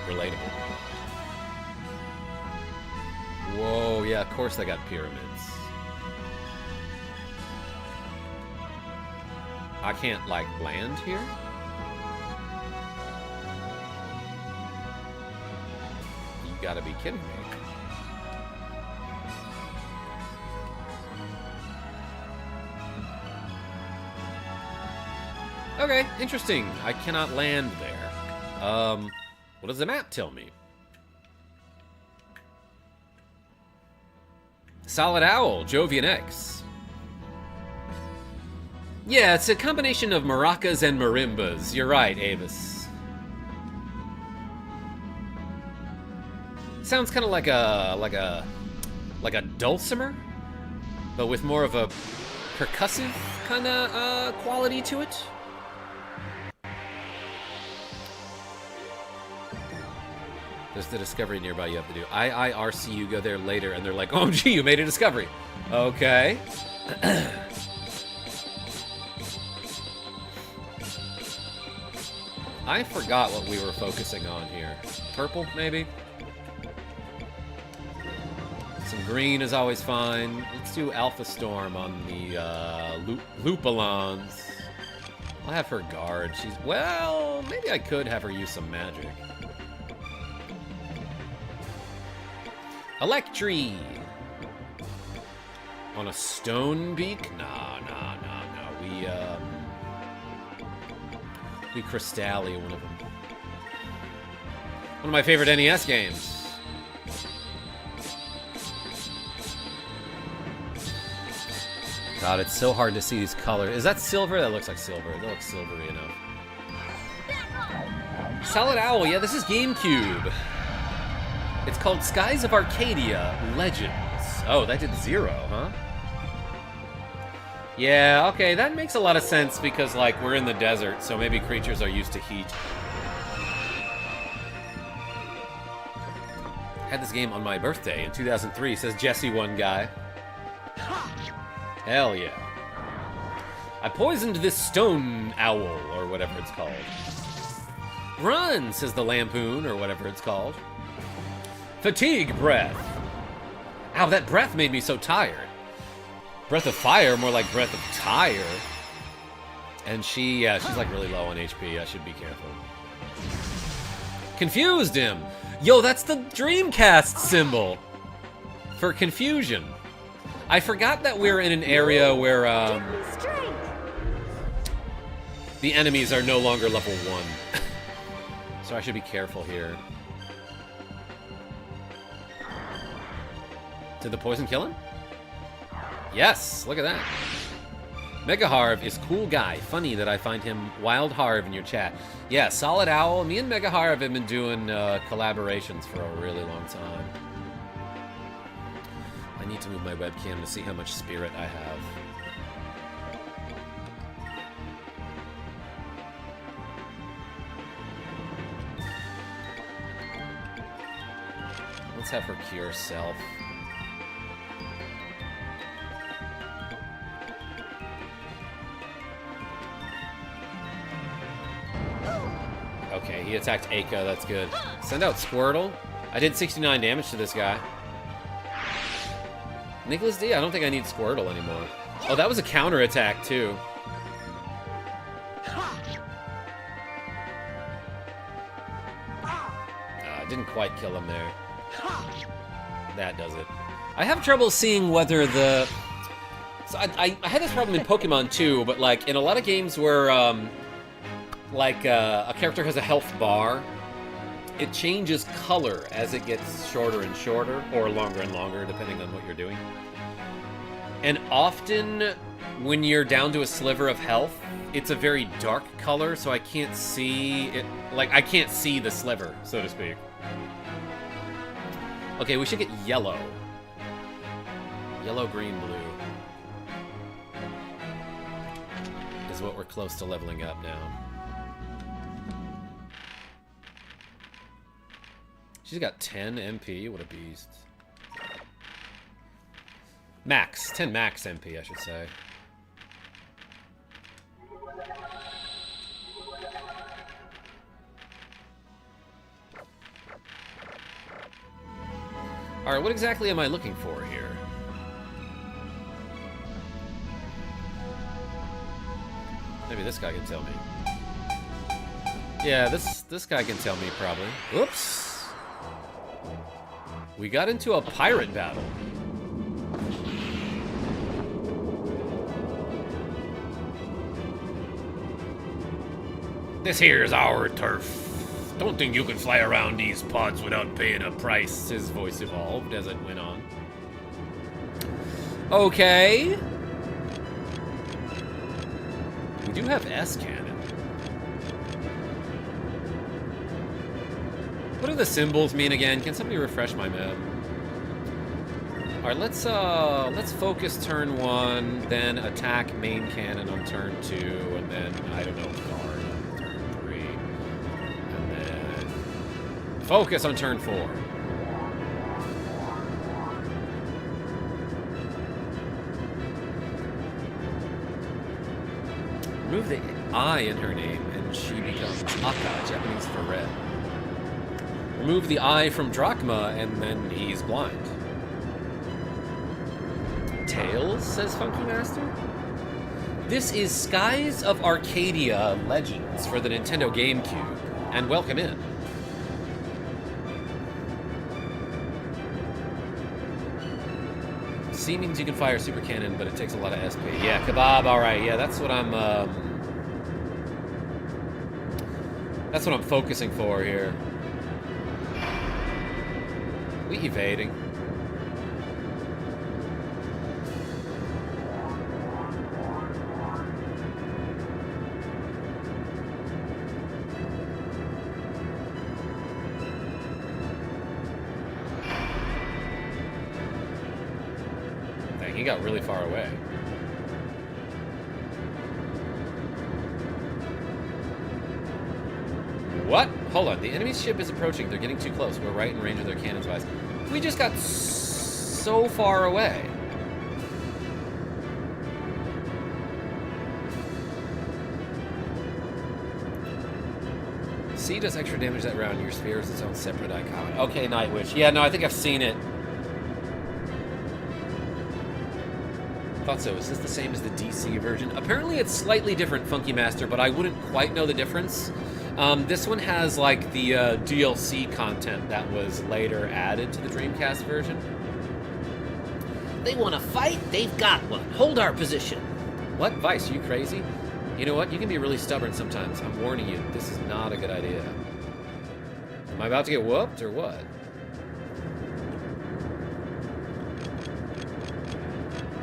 Relatable. Whoa, yeah, of course they got pyramids. I can't, like, land here? You gotta be kidding me. Okay, interesting. I cannot land there. What does the map tell me? Solid Owl, Jovian X. Yeah, it's a combination of maracas and marimbas. You're right, Avis. Sounds kind of like a dulcimer, but with more of a percussive kind of quality to it. There's the discovery nearby you have to do. IIRC, you go there later, and they're like, oh, gee, you made a discovery. Okay. I forgot what we were focusing on here. Purple, maybe? Some green is always fine. Let's do Alpha Storm on the Lupalons. I'll have her guard. She's... Well, maybe I could have her use some magic. Electri! On a stone beak? No. We Crystalli, one of them. One of my favorite NES games. God, it's so hard to see these colors. Is that silver? That looks like silver. That looks silvery enough. Solid Owl, yeah, this is GameCube. It's called Skies of Arcadia Legends. Oh, that did 0, huh? Yeah, okay, that makes a lot of sense because, like, we're in the desert, so maybe creatures are used to heat. Had this game on my birthday in 2003, says Jesse one guy. Hell yeah. I poisoned this stone owl, or whatever it's called. Run, says the lampoon, or whatever it's called. Fatigue breath. Ow, that breath made me so tired. Breath of fire, more like breath of tire. And she's like really low on HP. I should be careful. Confused him. Yo, that's the Dreamcast symbol for confusion. I forgot that we're in an area where the enemies are no longer level 1. So I should be careful here. Did the poison kill him? Yes, look at that. Mega Harv is cool guy. Funny that I find him Wild Harv in your chat. Yeah, Solid Owl. Me and Mega Harv have been doing collaborations for a really long time. I need to move my webcam to see how much spirit I have. Let's have her cure self. Okay, he attacked Aika, that's good. Send out Squirtle. I did 69 damage to this guy. Nicholas D, I don't think I need Squirtle anymore. Oh, that was a counter attack too. Didn't quite kill him there. That does it. I have trouble seeing whether the... So I had this problem in Pokemon too, but like in a lot of games where a character has a health bar, it changes color as it gets shorter and shorter, or longer and longer, depending on what you're doing. And often, when you're down to a sliver of health, it's a very dark color, so I can't see it. Like, I can't see the sliver, so to speak. Okay, we should get yellow. Yellow, green, blue. is what we're close to leveling up now. She's got 10 MP. What a beast. Max. 10 max MP, I should say. Alright, what exactly am I looking for here? Maybe this guy can tell me. Yeah, this guy can tell me, probably. Oops! We got into a pirate battle. This here's our turf. Don't think you can fly around these pods without paying a price, his voice evolved as it went on. Okay. We do have S-cannon. What do the symbols mean again? Can somebody refresh my map? Alright, let's focus turn 1, then attack main cannon on turn 2, and then, I don't know, guard on turn 3. And then focus on turn 4. Remove the I in her name, and she becomes Aka, Japanese for red. Remove the I from Drachma, and then he's blind. Tails, says Funky Master? This is Skies of Arcadia Legends for the Nintendo GameCube, and welcome in. C means you can fire super cannon, but it takes a lot of SP. Yeah, kebab, alright, yeah, that's what I'm focusing for here. We evading. Dang, he got really far away. What? Hold on. The enemy ship is approaching. They're getting too close. We're right in range of their cannons, guys. We just got so far away. C does extra damage that round. Your spear is its own separate icon. Okay, Nightwish. Yeah, no, I think I've seen it. Thought so. Is this the same as the DC version? Apparently it's slightly different, Funky Master, but I wouldn't quite know the difference. This one has, like, the DLC content that was later added to the Dreamcast version. They want to fight? They've got one. Hold our position. What? Vice, are you crazy? You know what? You can be really stubborn sometimes. I'm warning you. This is not a good idea. Am I about to get whooped, or what?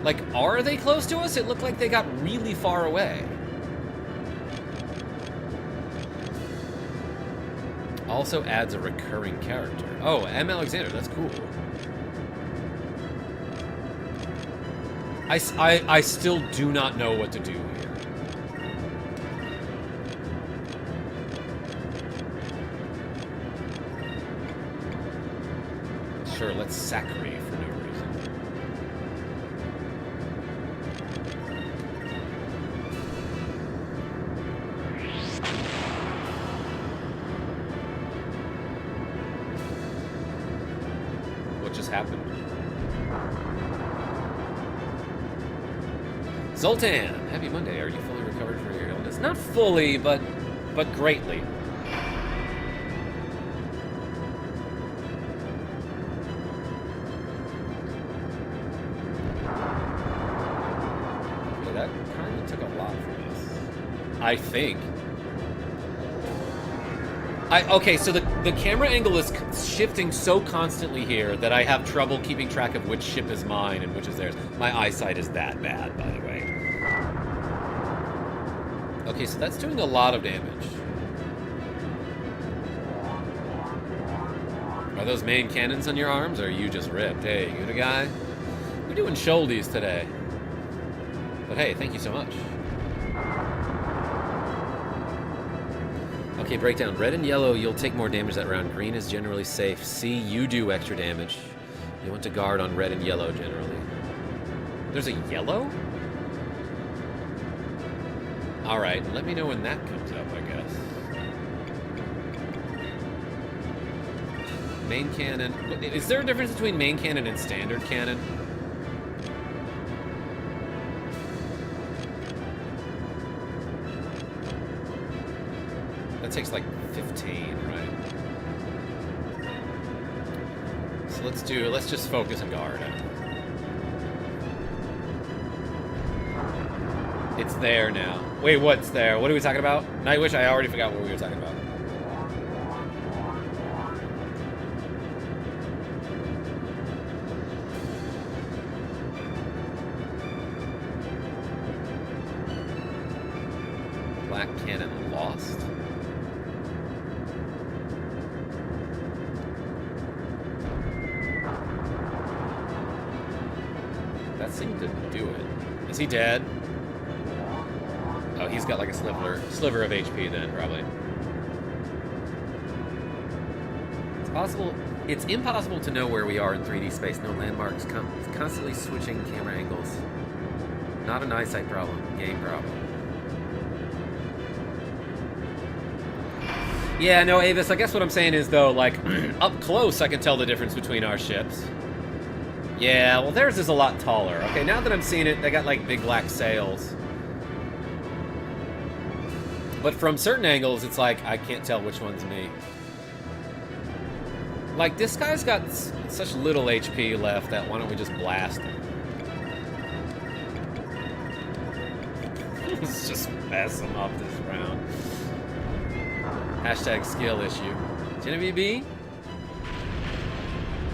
Like, are they close to us? It looked like they got really far away. Also adds a recurring character. Oh, M. Alexander, that's cool. I still do not know what to do here. Sure, let's Sakri for no reason. What just happened? Zoltan, happy Monday. Are you fully recovered from your illness? Not fully, but greatly. Okay, that kind of took a lot from us. I think. Okay, so the camera angle is shifting so constantly here that I have trouble keeping track of which ship is mine and which is theirs. My eyesight is that bad, by the way. Okay, so that's doing a lot of damage. Are those main cannons on your arms, or are you just ripped? Hey, you the guy? We're doing shouldies today. But hey, thank you so much. Okay, breakdown. Red and yellow, you'll take more damage that round. Green is generally safe. C, you do extra damage. You want to guard on red and yellow, generally. There's a yellow? Alright, let me know when that comes up, I guess. Main cannon. Is there a difference between main cannon and standard cannon? That takes like 15, right? So let's just focus and guard. It's there now. Wait, what's there? What are we talking about? Nightwish, I already forgot what we were talking about. Black cannon lost. That seemed to do it. Is he dead? Oh, he's got like a sliver of HP then, probably. It's possible. It's impossible to know where we are in 3D space. No landmarks. Constantly switching camera angles. Not an eyesight problem. Game problem. Yeah, no, Avis, I guess what I'm saying is, though, like, up close I can tell the difference between our ships. Yeah, well, theirs is a lot taller. Okay, now that I'm seeing it, they got, like, big black sails. But from certain angles, it's like, I can't tell which one's me. Like, this guy's got such little HP left that why don't we just blast him? Let's just mess him up this round. Hashtag skill issue. Genevieve B?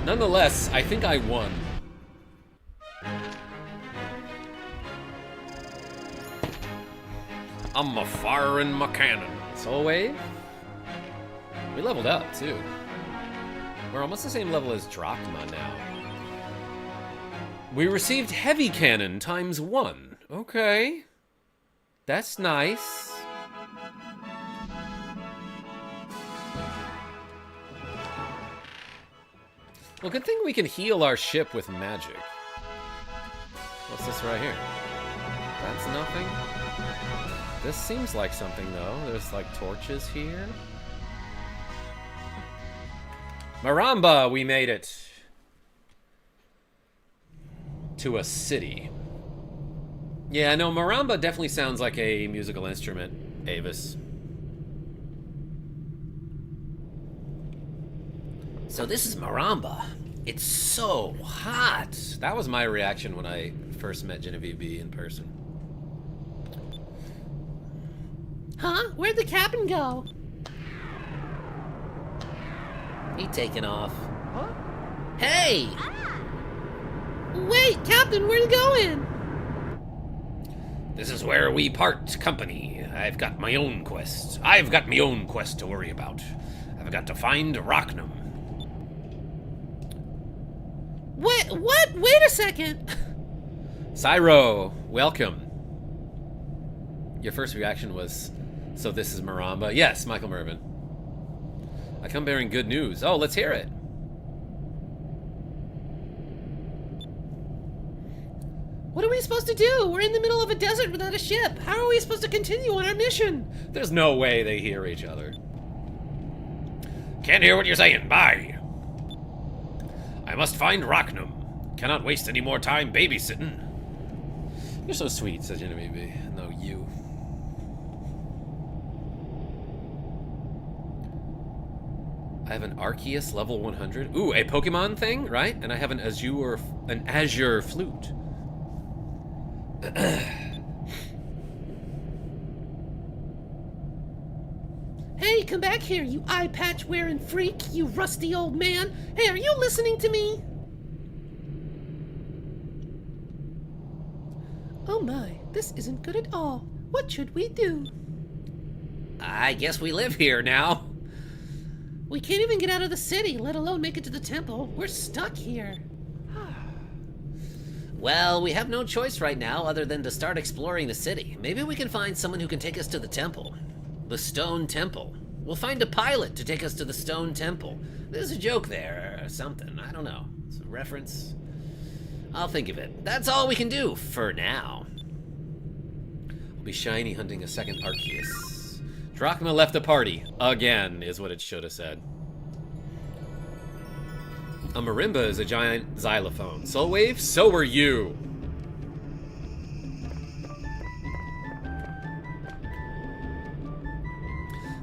Nonetheless, I think I won. I'm a firing my cannon. Soul Wave? We leveled up, too. We're almost the same level as Drachma now. We received Heavy Cannon ×1. Okay. That's nice. Well, good thing we can heal our ship with magic. What's this right here? That's nothing. This seems like something, though. There's, like, torches here. Maramba, we made it. To a city. Yeah, no, Maramba definitely sounds like a musical instrument, Avis. So this is Maramba. It's so hot. That was my reaction when I first met Genevieve B in person. Huh? Where'd the captain go? He taking off. Huh? Hey! Wait, Captain, where you going? This is where we part company. I've got my own quest. I've got my own quest to worry about. I've got to find Rochnum. What? Wait a second. Cyro, welcome. Your first reaction was, so this is Maramba? Yes, Michael Mervin. I come bearing good news. Oh, let's hear it. What are we supposed to do? We're in the middle of a desert without a ship. How are we supposed to continue on our mission? There's no way they hear each other. Can't hear what you're saying. Bye. I must find Rochnum. Cannot waste any more time babysitting. You're so sweet, says Genevieve B. No, you. I have an Arceus level 100. Ooh, a Pokemon thing, right? And I have an Azure flute. Hey, come back here, you eye patch wearing freak, you rusty old man. Hey, are you listening to me? Oh my, this isn't good at all. What should we do? I guess we live here now. We can't even get out of the city, let alone make it to the temple. We're stuck here. Well, we have no choice right now other than to start exploring the city. Maybe we can find someone who can take us to the temple. The Stone Temple. We'll find a pilot to take us to the Stone Temple. There's a joke there, or something. I don't know. It's a reference. I'll think of it. That's all we can do, for now. We'll be shiny hunting a second Arceus. Drachma left the party. Again, is what it should have said. A marimba is a giant xylophone. Soul Wave, so are you.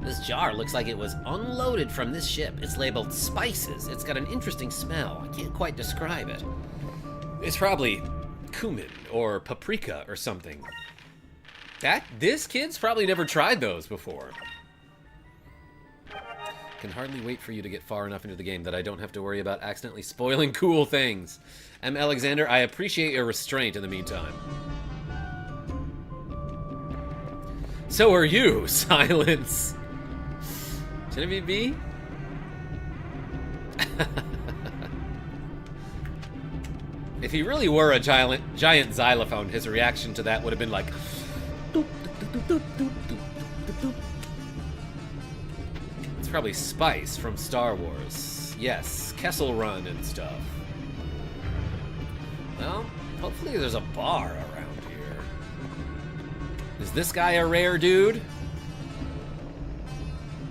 This jar looks like it was unloaded from this ship. It's labeled spices. It's got an interesting smell. I can't quite describe it. It's probably cumin or paprika or something. This kid's probably never tried those before. Can hardly wait for you to get far enough into the game that I don't have to worry about accidentally spoiling cool things. M. Alexander, I appreciate your restraint in the meantime. So are you, Silence. Genevieve B? If he really were a giant xylophone, his reaction to that would have been like... It's probably Spice from Star Wars. Yes, Kessel Run and stuff. Well, hopefully there's a bar around here. Is this guy a rare dude?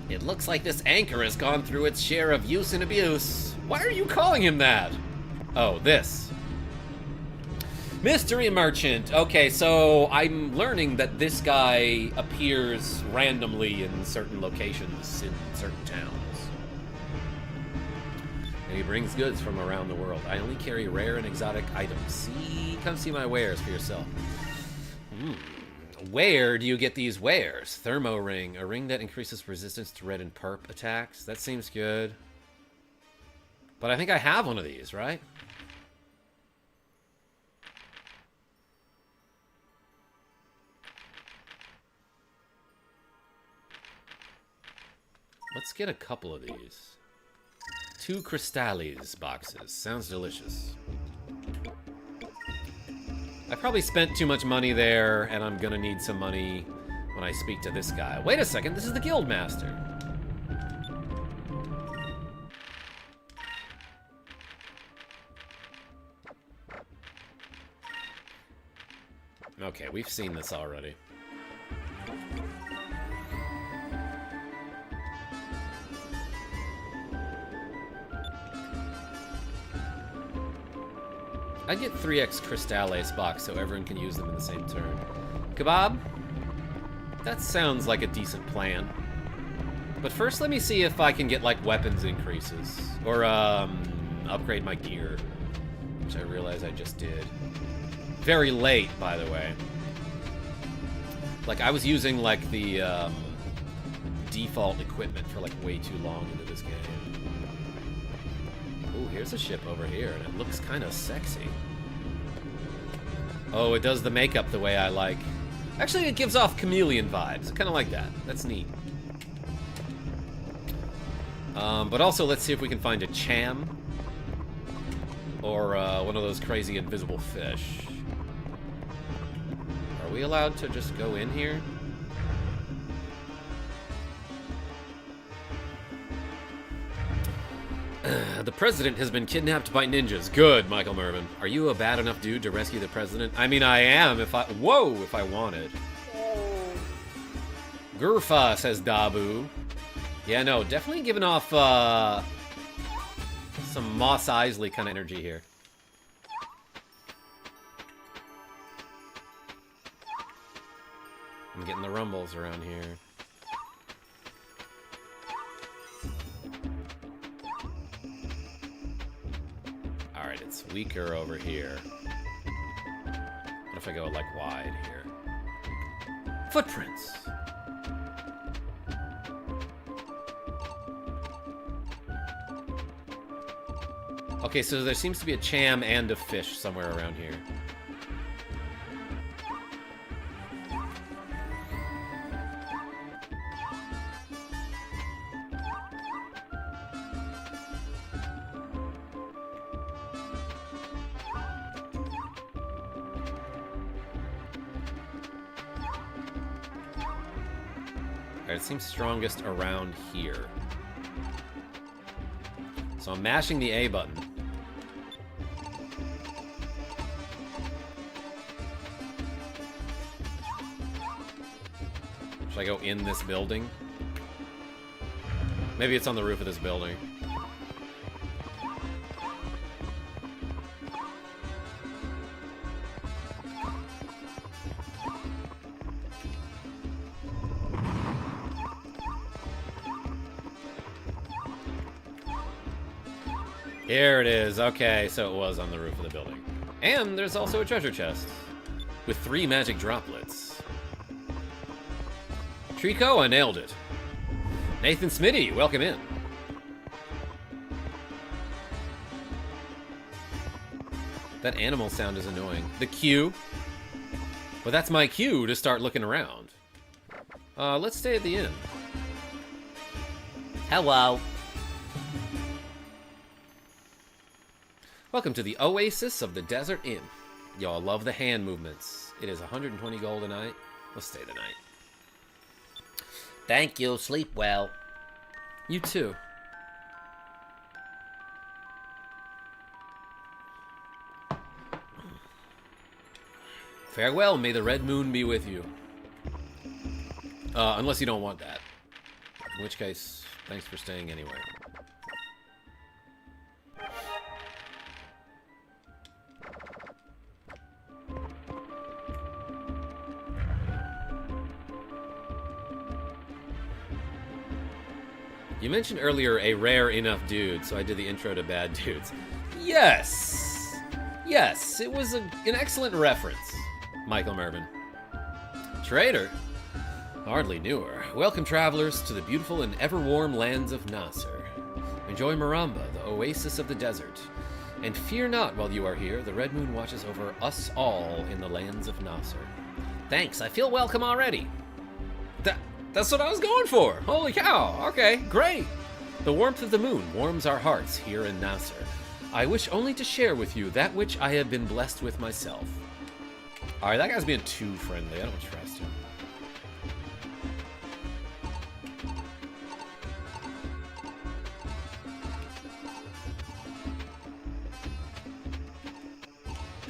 It looks like this anchor has gone through its share of use and abuse. Why are you calling him that? Oh, this. Mystery Merchant. Okay, so I'm learning that this guy appears randomly in certain locations in certain towns. And he brings goods from around the world. I only carry rare and exotic items. Come see my wares for yourself. Where do you get these wares? Thermo ring. A ring that increases resistance to red and perp attacks. That seems good. But I think I have one of these, right? Let's get a couple of these. 2 Crystallis boxes. Sounds delicious. I probably spent too much money there, and I'm gonna need some money when I speak to this guy. Wait a second, this is the Guild Master. Okay, we've seen this already. I get 3x Crystales box so everyone can use them in the same turn. Kebab? That sounds like a decent plan. But first let me see if I can get like weapons increases. Or upgrade my gear. Which I realize I just did. Very late, by the way. Like I was using like the default equipment for like way too long into this game. Ooh, here's a ship over here, and it looks kind of sexy. Oh, it does the makeup the way I like. Actually, it gives off chameleon vibes. I kind of like that. That's neat. But also, let's see if we can find a cham. Or one of those crazy invisible fish. Are we allowed to just go in here? The president has been kidnapped by ninjas. Good, Michael Mervin. Are you a bad enough dude to rescue the president? I mean, I am if I... Whoa, if I wanted. Gurfa, says Dabu. Yeah, no, definitely giving off, some Moss Eisley kind of energy here. I'm getting the rumbles around here. Alright, it's weaker over here. What if I go, like, wide here? Footprints! Okay, so there seems to be a cham and a fish somewhere around here. Alright, it seems strongest around here. So I'm mashing the A button. Should I go in this building? Maybe it's on the roof of this building. Here it is. Okay, so it was on the roof of the building. And there's also a treasure chest with 3 magic droplets. Trico, I nailed it. Nathan Smitty, welcome in. That animal sound is annoying. The cue. But that's my cue to start looking around. Let's stay at the inn. Hello. Welcome to the Oasis of the Desert Inn. Y'all love the hand movements. It is 120 gold a night. Let's stay the night. Thank you. Sleep well. You too. Farewell, may the red moon be with you. Unless you don't want that. In which case, thanks for staying anyway. You mentioned earlier a rare enough dude, so I did the intro to Bad Dudes. Yes! Yes, it was an excellent reference, Michael Mervin. Trader? Hardly knew her. Welcome, travelers, to the beautiful and ever-warm lands of Nasser. Enjoy Maramba, the oasis of the desert. And fear not while you are here, the Red Moon watches over us all in the lands of Nasser. Thanks, I feel welcome already. That's what I was going for! Holy cow! Okay, great! The warmth of the moon warms our hearts here in Nasser. I wish only to share with you that which I have been blessed with myself. Alright, that guy's being too friendly. I don't trust him.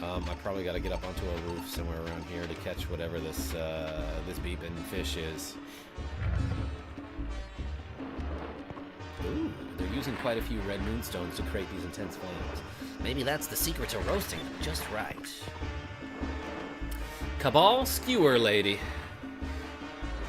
I probably got to get up onto a roof somewhere around here to catch whatever this this beeping fish is. Ooh, they're using quite a few red moonstones to create these intense flames. Maybe that's the secret to roasting them just right. Cabal Skewer Lady.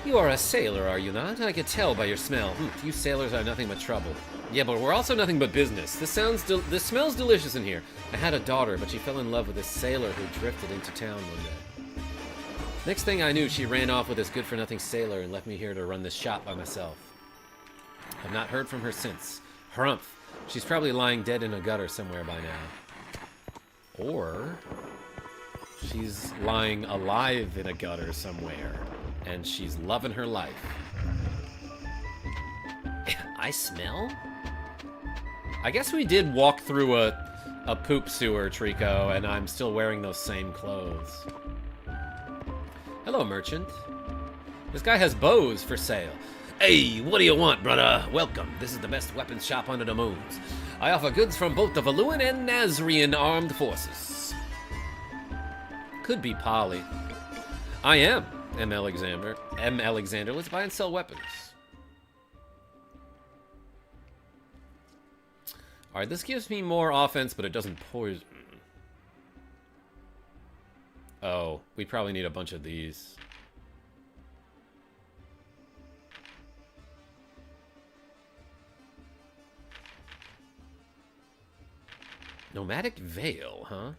You are a sailor, are you not? I could tell by your smell. You sailors are nothing but trouble. Yeah, but we're also nothing but business. This smells delicious in here. I had a daughter, but she fell in love with this sailor who drifted into town one day. Next thing I knew, she ran off with this good-for-nothing sailor and left me here to run this shop by myself. I've not heard from her since. Harumph. She's probably lying dead in a gutter somewhere by now. Or she's lying alive in a gutter somewhere, and she's loving her life. I smell? I guess we did walk through a poop sewer, Trico, and I'm still wearing those same clothes. Hello, merchant. This guy has bows for sale. Hey, what do you want, brother? Welcome. This is the best weapons shop under the moons. I offer goods from both the Valuan and Nazrian armed forces. Could be Polly. I am M. Alexander. M. Alexander. Let's buy and sell weapons. Alright, this gives me more offense, but it doesn't poison. Oh, we probably need a bunch of these. Nomadic Veil, huh?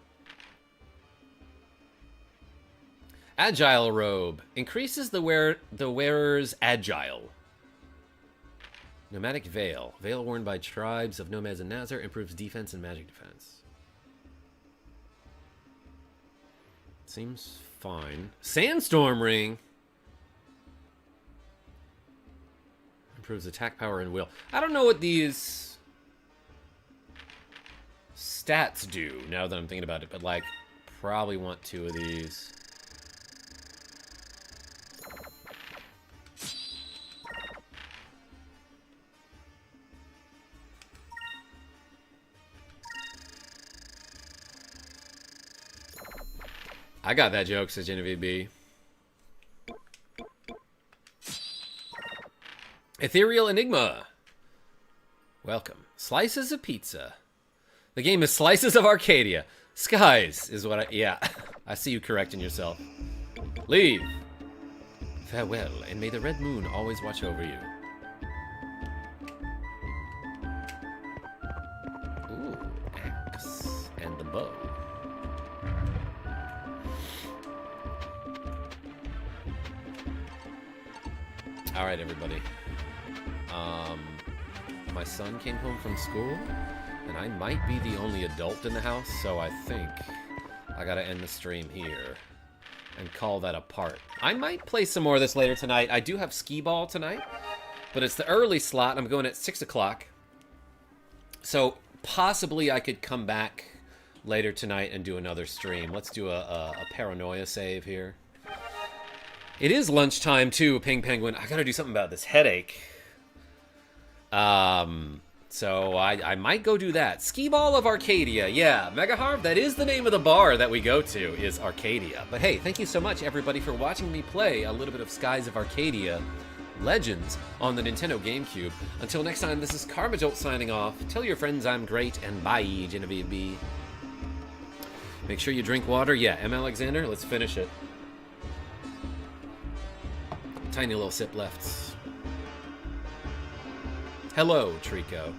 Agile Robe. Increases the wearer's agile. Nomadic Veil. Veil worn by tribes of nomads in Nazar improves defense and magic defense. Seems fine. Sandstorm Ring. Improves attack power and will. I don't know what these stats do now that I'm thinking about it, but like probably want 2 of these. I got that joke, says Genevieve B. Ethereal Enigma. Welcome. Slices of pizza. The game is Slices of Arcadia. Skies is what I... Yeah, I see you correcting yourself. Leave. Farewell, and may the red moon always watch over you. Ooh, axe and the bow. All right, everybody. My son came home from school, and I might be the only adult in the house, so I think I gotta end the stream here and call that a part. I might play some more of this later tonight. I do have skee ball tonight, but it's the early slot. I'm going at 6 o'clock. So possibly I could come back later tonight and do another stream. Let's do a paranoia save here. It is lunchtime too, Ping Penguin. I gotta do something about this headache. So I might go do that. Skee Ball of Arcadia, yeah. Mega Harv, that is the name of the bar that we go to, is Arcadia. But hey, thank you so much, everybody, for watching me play a little bit of Skies of Arcadia Legends on the Nintendo GameCube. Until next time, this is KarmaJolt signing off. Tell your friends I'm great, and bye, Genevieve B. Make sure you drink water. Yeah, M. Alexander, let's finish it. Tiny little sip left. Hello, Trico.